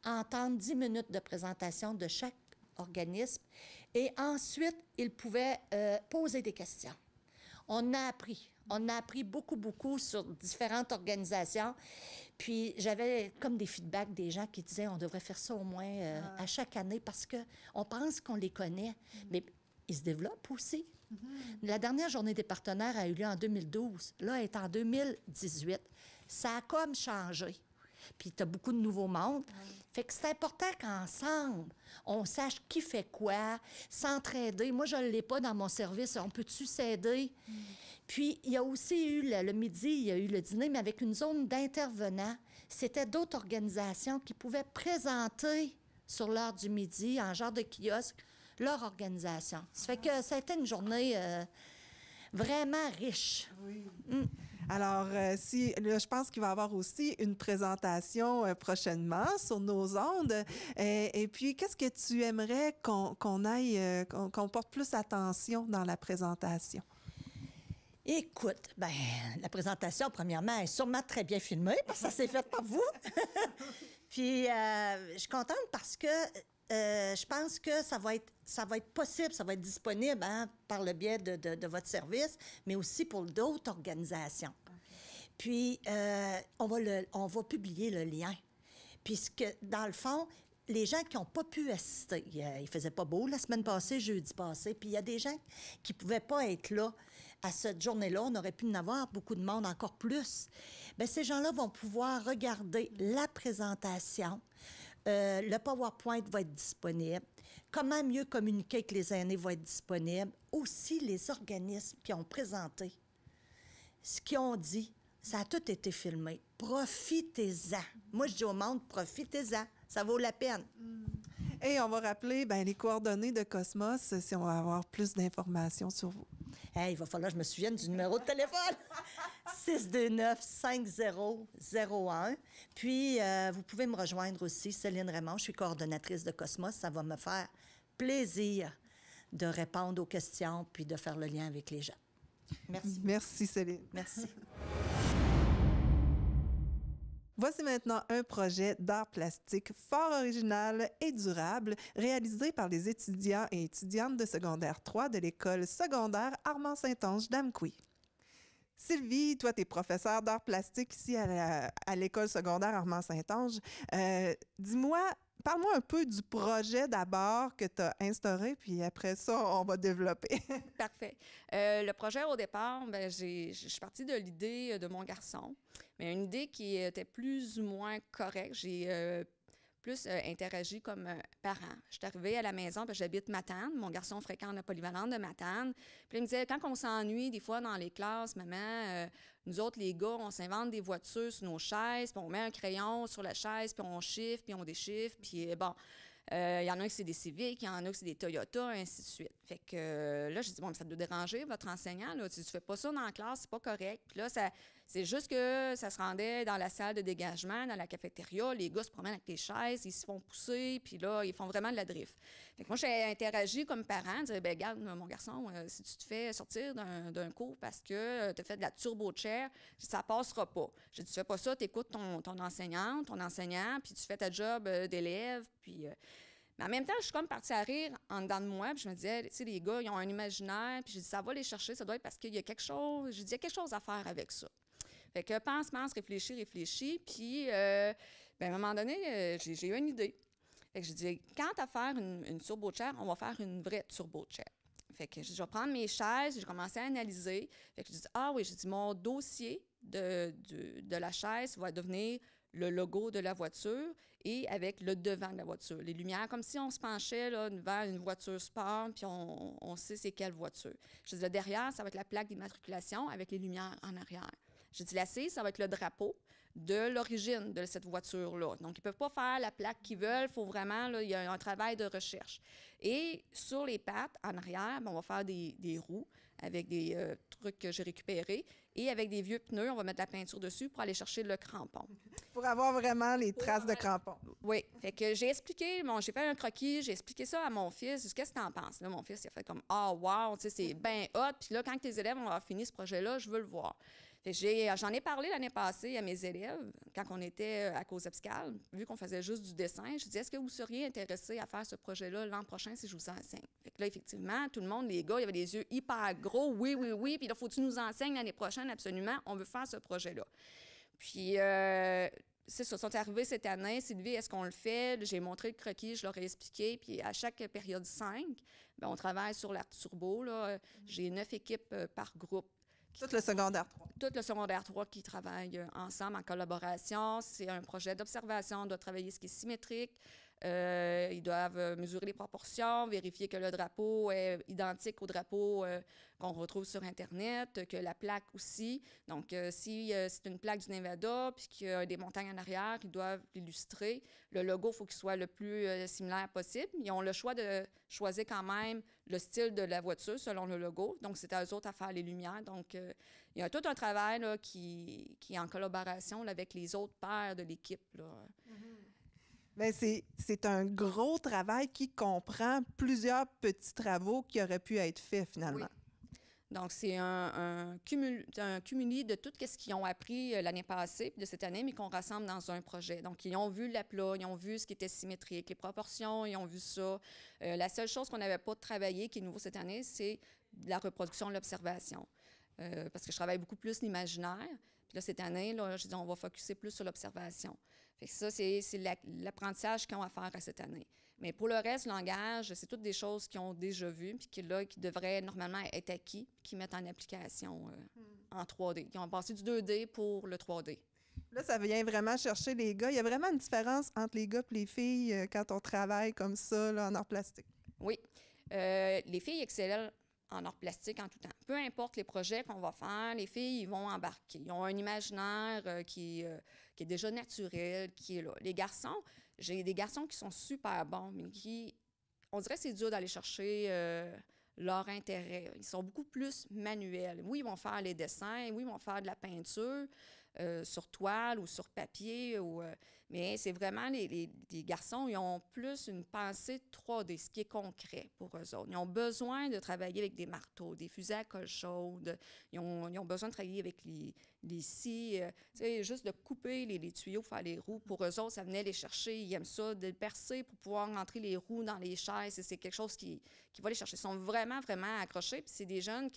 Speaker 11: entendre 10 minutes de présentation de chaque organisme. Et ensuite, ils pouvaient poser des questions. On a appris beaucoup sur différentes organisations. Puis j'avais comme des feedbacks des gens qui disaient on devrait faire ça au moins à chaque année parce qu'on pense qu'on les connaît, mais ils se développent aussi. La dernière journée des partenaires a eu lieu en 2012. Là, elle est en 2018. Ça a comme changé. Puis tu as beaucoup de nouveaux mondes. Fait que c'est important qu'ensemble, on sache qui fait quoi, s'entraider. Moi, je ne l'ai pas dans mon service. On peut-tu s'aider? Puis, il y a aussi eu, le midi, il y a eu le dîner, mais avec une zone d'intervenants. C'était d'autres organisations qui pouvaient présenter sur l'heure du midi, en genre de kiosque, leur organisation. Ça fait que ça a été une journée vraiment riche.
Speaker 1: Oui. Alors, je pense qu'il va y avoir aussi une présentation prochainement sur nos ondes. Et puis, qu'est-ce que tu aimerais qu'on porte plus attention dans la présentation?
Speaker 11: Écoute, la présentation, premièrement, est sûrement très bien filmée parce que ça s'est fait par vous. Puis, je suis contente parce que je pense que ça va être possible, ça va être disponible par le biais de votre service, mais aussi pour d'autres organisations. Okay. Puis, on va publier le lien, puisque, dans le fond, les gens qui n'ont pas pu assister, il faisait pas beau la semaine passée, jeudi passé, puis il y a des gens qui ne pouvaient pas être là à cette journée-là. On aurait pu en avoir beaucoup de monde, encore plus. Bien, ces gens-là vont pouvoir regarder la présentation. Le PowerPoint va être disponible. Comment mieux communiquer avec les aînés va être disponible. Aussi, les organismes qui ont présenté, ce qu'ils ont dit, ça a tout été filmé. Profitez-en. Moi, je dis au monde, profitez-en. Ça vaut la peine.
Speaker 1: Et on va rappeler les coordonnées de Cosmos si on va avoir plus d'informations sur vous.
Speaker 11: Hey, il va falloir que je me souvienne du numéro de téléphone. 629-5001. Puis, vous pouvez me rejoindre aussi, Céline Raymond. Je suis coordonnatrice de Cosmos. Ça va me faire plaisir de répondre aux questions puis de faire le lien avec les gens. Merci.
Speaker 1: Merci, Céline.
Speaker 11: Merci.
Speaker 1: Voici maintenant un projet d'art plastique fort original et durable réalisé par les étudiants et étudiantes de secondaire 3 de l'école secondaire Armand-Saint-Onge d'Amqui. Sylvie, toi, tu es professeure d'art plastique ici à l'école secondaire Armand-Saint-Onge. Parle-moi un peu du projet d'abord que tu as instauré, puis après ça, on va développer.
Speaker 12: Parfait. Le projet, au départ, je suis partie de l'idée de mon garçon, mais une idée qui était plus ou moins correcte. J'ai plus interagi comme parent. Je suis arrivée à la maison, parce que j'habite Matane. Mon garçon fréquente la polyvalente de Matane. Puis il me disait, quand on s'ennuie, des fois, dans les classes, maman, nous autres, les gars, on s'invente des voitures sur nos chaises, puis on met un crayon sur la chaise, puis on chiffre, puis on déchiffre, puis bon... Il y en a qui c'est des Civic, il y en a qui c'est des Toyota, ainsi de suite. Fait que là, j'ai dit, bon, mais ça doit déranger votre enseignant, là. Tu fais pas ça dans la classe, c'est pas correct. Puis là, c'est juste que ça se rendait dans la salle de dégagement, dans la cafétéria. Les gars se promènent avec les chaises, ils se font pousser, puis là, ils font vraiment de la drift. Fait que moi, j'ai interagi comme parent, dire, ben regarde, mon garçon, si tu te fais sortir d'un cours parce que tu as fait de la turbo-chair, ça passera pas. J'ai dit, tu fais pas ça, tu écoutes ton enseignante, ton enseignant, puis tu fais ta job d'élève, puis... Mais en même temps, je suis comme partie à rire en dedans de moi, puis je me disais, tu sais, les gars, ils ont un imaginaire, puis j'ai dit, ça va les chercher, ça doit être parce qu'il y a quelque chose, j'ai dit, il y a quelque chose à faire avec ça. Fait que pense, réfléchis, puis à un moment donné, j'ai eu une idée. Fait que j'ai dit, quand à faire une turbo-chair, on va faire une vraie turbo-chair. Fait que je vais prendre mes chaises, j'ai commencé à analyser. Fait que j'ai dit, j'ai dit, mon dossier de la chaise va devenir le logo de la voiture et avec le devant de la voiture. Les lumières, comme si on se penchait là, vers une voiture sport, puis on sait c'est quelle voiture. Je dis, le derrière, ça va être la plaque d'immatriculation avec les lumières en arrière. J'ai dit, l'assise, ça va être le drapeau de l'origine de cette voiture-là. Donc, ils ne peuvent pas faire la plaque qu'ils veulent. Il faut vraiment, là, il y a un travail de recherche. Et sur les pattes, en arrière, on va faire des roues avec des trucs que j'ai récupérés. Et avec des vieux pneus, on va mettre de la peinture dessus pour aller chercher le crampon.
Speaker 1: Pour avoir vraiment les traces de crampon.
Speaker 12: Oui. Fait que j'ai expliqué, j'ai fait un croquis, j'ai expliqué ça à mon fils. Qu'est-ce que tu en penses? Là, mon fils, il a fait comme, wow, tu sais, c'est bien hot. Puis là, quand tes élèves vont avoir fini ce projet-là, je veux le voir. J'en ai parlé l'année passée à mes élèves, quand on était à Cause-Abscale, vu qu'on faisait juste du dessin. Je dis, est-ce que vous seriez intéressés à faire ce projet-là l'an prochain si je vous enseigne? Fait que là, effectivement, tout le monde, les gars, ils avaient les yeux hyper gros. Oui. Puis là, faut-tu nous enseignes l'année prochaine? Absolument. On veut faire ce projet-là. Puis, c'est ça, sont arrivés cette année. Sylvie, est-ce qu'on le fait? J'ai montré le croquis, je leur ai expliqué. Puis, à chaque période 5, on travaille sur l'art turbo. Là. J'ai 9 équipes par groupe.
Speaker 1: Tout le secondaire 3.
Speaker 12: Tout le secondaire 3 qui travaillent ensemble en collaboration. C'est un projet d'observation. On doit travailler ce qui est symétrique. Ils doivent mesurer les proportions, vérifier que le drapeau est identique au drapeau qu'on retrouve sur Internet, que la plaque aussi. Donc, si c'est une plaque du Nevada puis qu'il y a des montagnes en arrière, ils doivent l'illustrer. Le logo, il faut qu'il soit le plus similaire possible. Ils ont le choix de choisir quand même le style de la voiture selon le logo. Donc, c'est à eux autres à faire les lumières. Donc, il y a tout un travail là, qui est en collaboration là, avec les autres pairs de l'équipe.
Speaker 1: Bien, c'est un gros travail qui comprend plusieurs petits travaux qui auraient pu être faits finalement.
Speaker 12: Oui. Donc, c'est un cumulé de tout ce qu'ils ont appris l'année passée puis de cette année, mais qu'on rassemble dans un projet. Donc, ils ont vu l'aplat, ils ont vu ce qui était symétrique, les proportions, ils ont vu ça. La seule chose qu'on n'avait pas travaillé, qui est nouveau cette année, c'est la reproduction de l'observation. Parce que je travaille beaucoup plus l'imaginaire. Puis là, cette année, là, je dis, on va focusser plus sur l'observation. Fait que ça, c'est l'apprentissage qu'ils ont à faire à cette année. Mais pour le reste, le langage, c'est toutes des choses qu'ils ont déjà vues, puis qui devraient normalement être acquis, puis qu'ils mettent en application en 3D. Ils ont passé du 2D pour le 3D.
Speaker 1: Là, ça vient vraiment chercher les gars. Il y a vraiment une différence entre les gars et les filles quand on travaille comme ça, là, en art plastique.
Speaker 12: Oui. Les filles excellent en art plastique en tout temps. Peu importe les projets qu'on va faire, les filles, ils vont embarquer. Ils ont un imaginaire qui est déjà naturel, qui est là. Les garçons, j'ai des garçons qui sont super bons, mais on dirait que c'est dur d'aller chercher leur intérêt. Ils sont beaucoup plus manuels. Oui, ils vont faire les dessins, oui, ils vont faire de la peinture sur toile ou sur papier, mais c'est vraiment les garçons, ils ont plus une pensée 3D, ce qui est concret pour eux autres. Ils ont besoin de travailler avec des marteaux, des fusées à colle chaude, ils ont besoin de travailler avec les scies, juste de couper les tuyaux pour faire les roues. Pour eux autres, ça venait les chercher, ils aiment ça, de le percer pour pouvoir rentrer les roues dans les chaises, c'est quelque chose qui va les chercher. Ils sont vraiment, vraiment accrochés, puis c'est des jeunes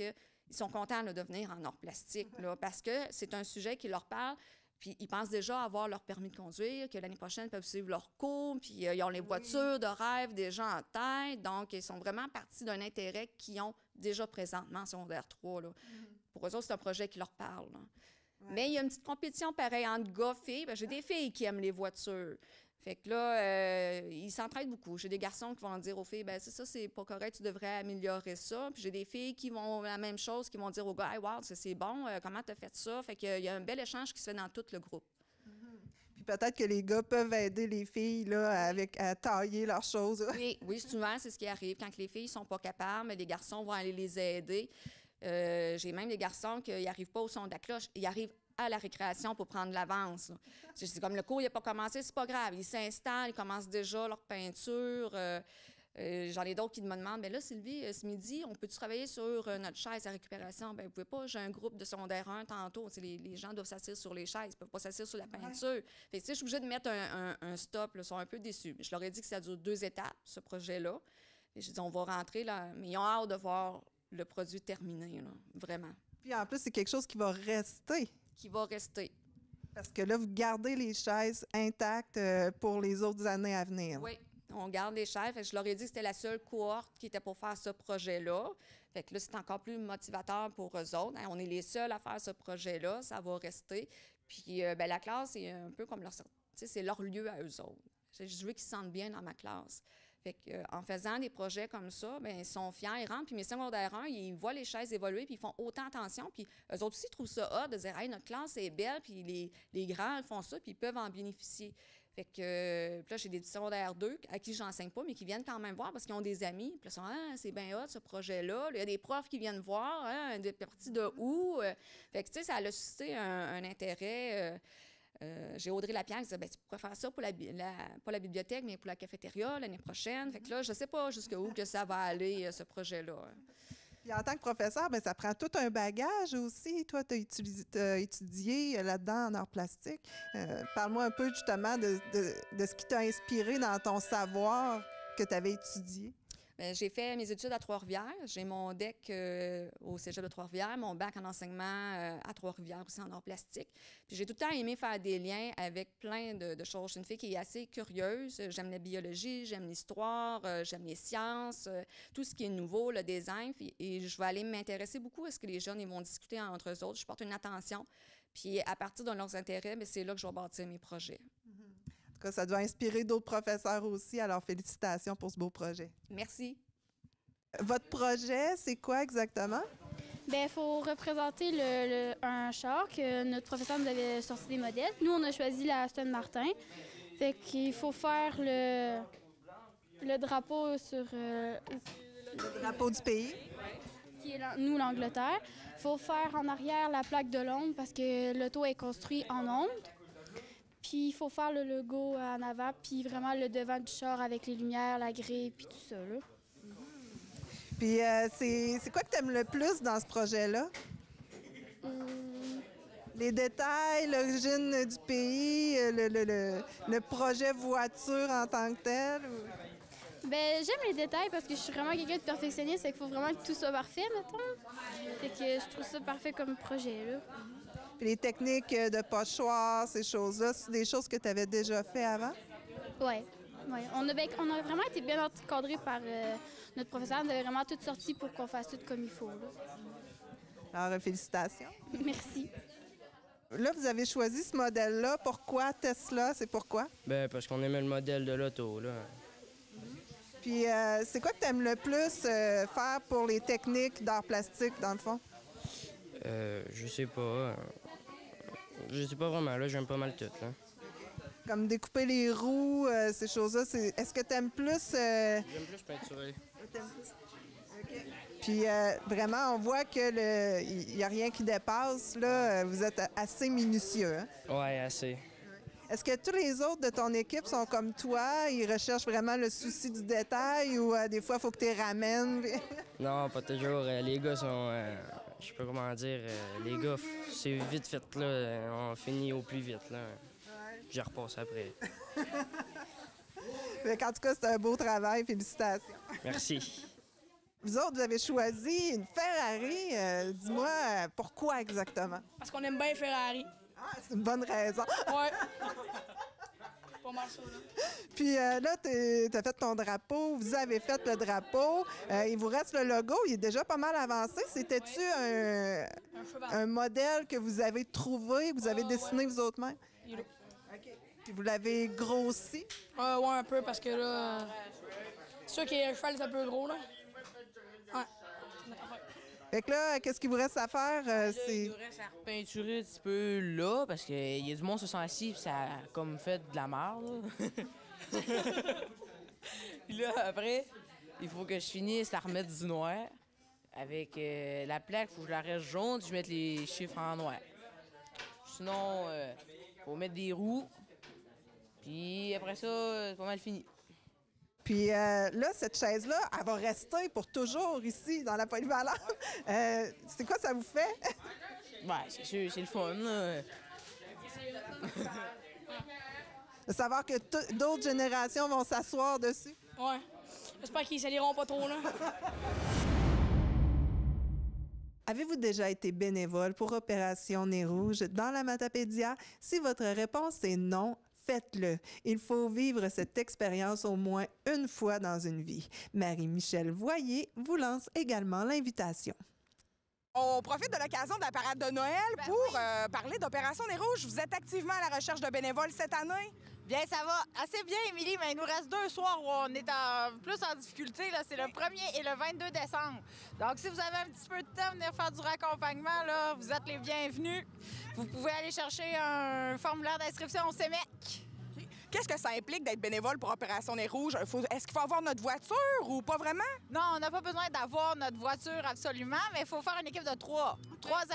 Speaker 12: ils sont contents là, de venir en art plastique là, parce que c'est un sujet qui leur parle, puis ils pensent déjà avoir leur permis de conduire, que l'année prochaine, ils peuvent suivre leur cours, puis ils ont les voitures de rêve déjà en tête, donc ils sont vraiment partis d'un intérêt qu'ils ont déjà présentement en secondaire 3. Là. Pour eux autres, c'est un projet qui leur parle. Là. Mais il y a une petite compétition pareille entre gars et filles. J'ai des filles qui aiment les voitures. Fait que là, ils s'entraident beaucoup. J'ai des garçons qui vont dire aux filles, ben ça, c'est pas correct, tu devrais améliorer ça. Puis j'ai des filles qui vont la même chose, qui vont dire aux gars, hey, wow, c'est bon, comment t'as fait ça? Fait qu'il y a un bel échange qui se fait dans tout le groupe.
Speaker 1: Puis peut-être que les gars peuvent aider les filles là, à tailler leurs choses.
Speaker 12: Oui, souvent, c'est ce qui arrive. Quand les filles sont pas capables, mais les garçons vont aller les aider. J'ai même des garçons qui n'arrivent pas au son de la cloche. Ils arrivent à la récréation pour prendre l'avance. C'est comme le cours n'a pas commencé, c'est pas grave. Ils s'installent, ils commencent déjà leur peinture. J'en ai d'autres qui me demandent, bien là, Sylvie, ce midi, on peut-tu travailler sur notre chaise à récupération? Bien, vous pouvez pas, j'ai un groupe de secondaire 1 tantôt. Les gens doivent s'asseoir sur les chaises, ils peuvent pas s'asseoir sur la peinture. Fait que, je suis obligée de mettre un stop, là, ils sont un peu déçus. Je leur ai dit que ça dure 2 étapes, ce projet-là. Et je dis, on va rentrer là, mais ils ont hâte de voir le produit terminé, là, vraiment.
Speaker 1: Puis en plus, c'est quelque chose qui va rester.
Speaker 12: Qui va rester.
Speaker 1: Parce que là, vous gardez les chaises intactes pour les autres années à venir.
Speaker 12: Oui, on garde les chaises. Je leur ai dit que c'était la seule cohorte qui était pour faire ce projet-là. Fait que là, c'est encore plus motivateur pour eux autres. On est les seuls à faire ce projet-là, ça va rester. Puis la classe, c'est un peu comme c'est leur lieu à eux autres. Je veux qu'ils se sentent bien dans ma classe. Fait que, en faisant des projets comme ça, bien, ils sont fiers, ils rentrent. Puis mes secondaires 1, ils voient les chaises évoluer, puis ils font autant attention. Puis eux autres aussi trouvent ça hot de dire « Hey, notre classe est belle, puis les grands font ça, puis ils peuvent en bénéficier. » Fait que puis là, j'ai des secondaires 2 à qui j'enseigne pas, mais qui viennent quand même voir parce qu'ils ont des amis. Puis là, ils sont « Ah, c'est bien hot, ce projet-là. » Il y a des profs qui viennent voir, hein, des parties de où. Fait que, tu sais, ça a suscité un intérêt. J'ai Audrey Lapierre qui disait, ben, tu pourrais faire ça pour pas la bibliothèque, mais pour la cafétéria l'année prochaine. Fait que là, je ne sais pas jusqu'où que ça va aller, ce projet-là.
Speaker 1: Puis en tant que professeur, bien, ça prend tout un bagage aussi. Toi, tu as étudié là-dedans en art plastique. Parle-moi un peu justement de ce qui t'a inspiré dans ton savoir que tu avais étudié.
Speaker 12: Bien, j'ai fait mes études à Trois-Rivières. J'ai mon DEC au cégep de Trois-Rivières, mon bac en enseignement à Trois-Rivières aussi en art plastique. Puis j'ai tout le temps aimé faire des liens avec plein de choses. Je suis une fille qui est assez curieuse. J'aime la biologie, j'aime l'histoire, j'aime les sciences, tout ce qui est nouveau, le design. Et je vais aller m'intéresser beaucoup à ce que les jeunes ils vont discuter entre eux autres. Je porte une attention. Puis à partir de leurs intérêts, bien, c'est là que je vais bâtir mes projets.
Speaker 1: En tout cas, ça doit inspirer d'autres professeurs aussi. Alors, félicitations pour ce beau projet.
Speaker 12: Merci.
Speaker 1: Votre projet, c'est quoi exactement?
Speaker 13: Bien, il faut représenter un char que notre professeur nous avait sorti des modèles. Nous, on a choisi la Aston Martin. Fait qu'il faut faire le drapeau sur...
Speaker 1: le drapeau du pays.
Speaker 13: Qui est, nous, l'Angleterre. Il faut faire en arrière la plaque de Londres parce que l'auto est construit en ondes. Puis il faut faire le logo en avant, puis vraiment le devant du char avec les lumières, la grille, puis tout ça, là.
Speaker 1: Puis c'est quoi que tu aimes le plus dans ce projet-là? Les détails, l'origine du pays, le projet voiture en tant que tel? Ou...
Speaker 13: Bien, j'aime les détails parce que je suis vraiment quelqu'un de perfectionniste, fait qu'il faut vraiment que tout soit parfait, mettons. Fait que je trouve ça parfait comme projet, là.
Speaker 1: Puis les techniques de pochoir, ces choses-là, c'est des choses que tu avais déjà fait avant?
Speaker 13: Oui. Ouais. On a vraiment été bien encadrés par notre professeur. On avait vraiment tout sorti pour qu'on fasse tout comme il faut. Là.
Speaker 1: Alors, félicitations.
Speaker 13: Merci.
Speaker 1: Là, vous avez choisi ce modèle-là. Pourquoi Tesla? C'est pourquoi?
Speaker 14: Ben parce qu'on aimait le modèle de l'auto, là.
Speaker 1: Puis, c'est quoi que tu aimes le plus faire pour les techniques d'art plastique, dans le fond?
Speaker 14: Je sais pas. Je sais pas vraiment, là. J'aime pas mal tout, là.
Speaker 1: Comme découper les roues, ces choses-là. Est-ce que tu aimes plus...
Speaker 14: J'aime plus peinturer.
Speaker 1: OK. Puis vraiment, on voit qu'il n'y a rien qui dépasse. Là, vous êtes assez minutieux. Hein?
Speaker 14: Ouais, assez.
Speaker 1: Est-ce que tous les autres de ton équipe sont comme toi? Ils recherchent vraiment le souci du détail ou des fois, il faut que tu les ramènes?
Speaker 14: Non, pas toujours. Les gars sont... je sais pas comment dire. Les gars, c'est vite fait, là. On finit au plus vite, là. Je repasse après.
Speaker 1: En tout cas, c'est un beau travail. Félicitations.
Speaker 14: Merci.
Speaker 1: Vous autres, vous avez choisi une Ferrari. Dis-moi, pourquoi exactement?
Speaker 15: Parce qu'on aime bien Ferrari.
Speaker 1: Ah, c'est une bonne raison.
Speaker 15: Ouais. Pas mal ça, là.
Speaker 1: Puis là, tu as fait ton drapeau. Vous avez fait le drapeau. Il vous reste le logo. Il est déjà pas mal avancé. C'était-tu un modèle que vous avez trouvé, que vous avez dessiné vous autres mêmes? Puis vous l'avez grossi?
Speaker 15: Ouais, un peu, parce que là, c'est sûr que le cheval est un peu gros, là. Ouais.
Speaker 1: Fait que là, qu'est-ce qu'il vous reste à faire?
Speaker 16: Il nous reste à repeinturer un petit peu là, parce qu'il y a du monde qui se sont assis, puis ça a comme fait de la merde, là. Puis là, après, il faut que je finisse à remettre du noir. Avec la plaque, il faut que je la reste jaune, puis je mette les chiffres en noir. Sinon, faut mettre des roues. Puis après ça, c'est pas mal fini.
Speaker 1: Puis là, cette chaise-là, elle va rester pour toujours ici, dans la polyvalente. C'est quoi ça vous fait?
Speaker 16: Ouais, c'est sûr, c'est le fun, là.
Speaker 1: De savoir que d'autres générations vont s'asseoir dessus.
Speaker 15: Ouais. J'espère qu'ils s'allieront pas trop, là.
Speaker 1: Avez-vous déjà été bénévole pour Opération Nez Rouge dans la Matapédia? Si votre réponse est non, faites-le. Il faut vivre cette expérience au moins une fois dans une vie. Marie-Michel Voyer vous lance également l'invitation.
Speaker 17: On profite de l'occasion de la parade de Noël pour parler d'Opération Nez Rouge. Vous êtes activement à la recherche de bénévoles cette année?
Speaker 18: Bien, ça va assez bien, Émilie, mais il nous reste 2 soirs où on est plus en difficulté. C'est le 1er et le 22 décembre. Donc, si vous avez un petit peu de temps, venir faire du raccompagnement, là, vous êtes les bienvenus. Vous pouvez aller chercher un formulaire d'inscription au CEMEC.
Speaker 17: Qu'est-ce que ça implique d'être bénévole pour Opération Nez Rouge? Est-ce qu'il faut avoir notre voiture ou pas vraiment?
Speaker 18: Non, on n'a pas besoin d'avoir notre voiture absolument, mais il faut faire une équipe de 3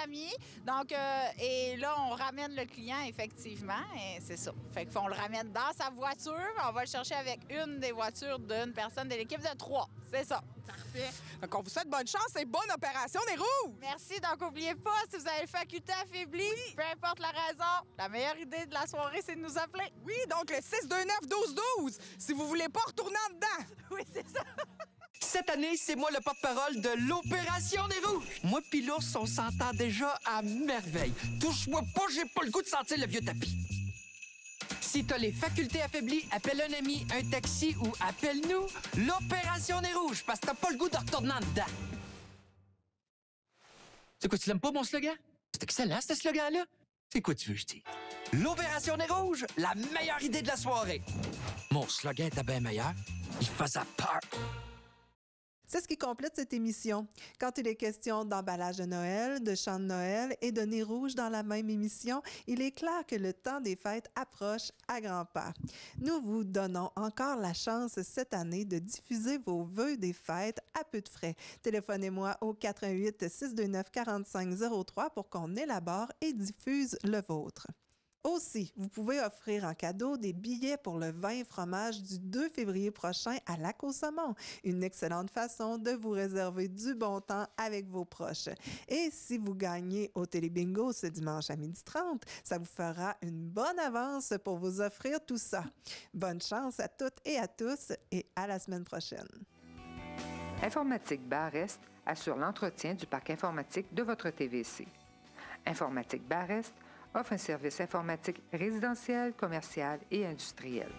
Speaker 18: amis. Donc, et là, on ramène le client, effectivement, et c'est ça. Fait qu'on le ramène dans sa voiture, on va le chercher avec une des voitures d'une personne de l'équipe de 3. C'est ça.
Speaker 17: Parfait. Donc, on vous souhaite bonne chance et bonne Opération Nez Rouge!
Speaker 18: Merci. Donc, n'oubliez pas, si vous avez faculté affaiblie, peu importe la raison, la meilleure idée de la soirée, c'est de nous appeler.
Speaker 17: Oui, donc le 629-1212, si vous voulez pas retourner en dedans.
Speaker 18: Oui, c'est ça.
Speaker 19: Cette année, c'est moi le porte-parole de l'Opération Nez Rouge. Moi pis l'ours, on s'entend déjà à merveille. Touche-moi pas, j'ai pas le goût de sentir le vieux tapis. Si t'as les facultés affaiblies, appelle un ami, un taxi ou appelle-nous l'Opération Nez Rouge, parce que t'as pas le goût de retourner en dedans. C'est quoi, tu l'aimes pas, mon slogan? C'est excellent, ce slogan-là. C'est quoi tu veux, je dis? L'Opération Nez Rouge, la meilleure idée de la soirée. Mon slogan était bien meilleur. Il faisait peur.
Speaker 1: C'est ce qui complète cette émission. Quand il est question d'emballage de Noël, de chants de Noël et de Nez Rouge dans la même émission, il est clair que le temps des fêtes approche à grands pas. Nous vous donnons encore la chance cette année de diffuser vos vœux des fêtes à peu de frais. Téléphonez-moi au 88 629 4503 pour qu'on élabore et diffuse le vôtre. Aussi, vous pouvez offrir en cadeau des billets pour le vin et fromage du 2 février prochain à Lac-aux-Saumons. Une excellente façon de vous réserver du bon temps avec vos proches. Et si vous gagnez au Télébingo ce dimanche à 12h30, ça vous fera une bonne avance pour vous offrir tout ça. Bonne chance à toutes et à tous et à la semaine prochaine.
Speaker 20: Informatique Bar-Est assure l'entretien du parc informatique de votre TVC. Informatique Barest offre un service informatique résidentiel, commercial et industriel.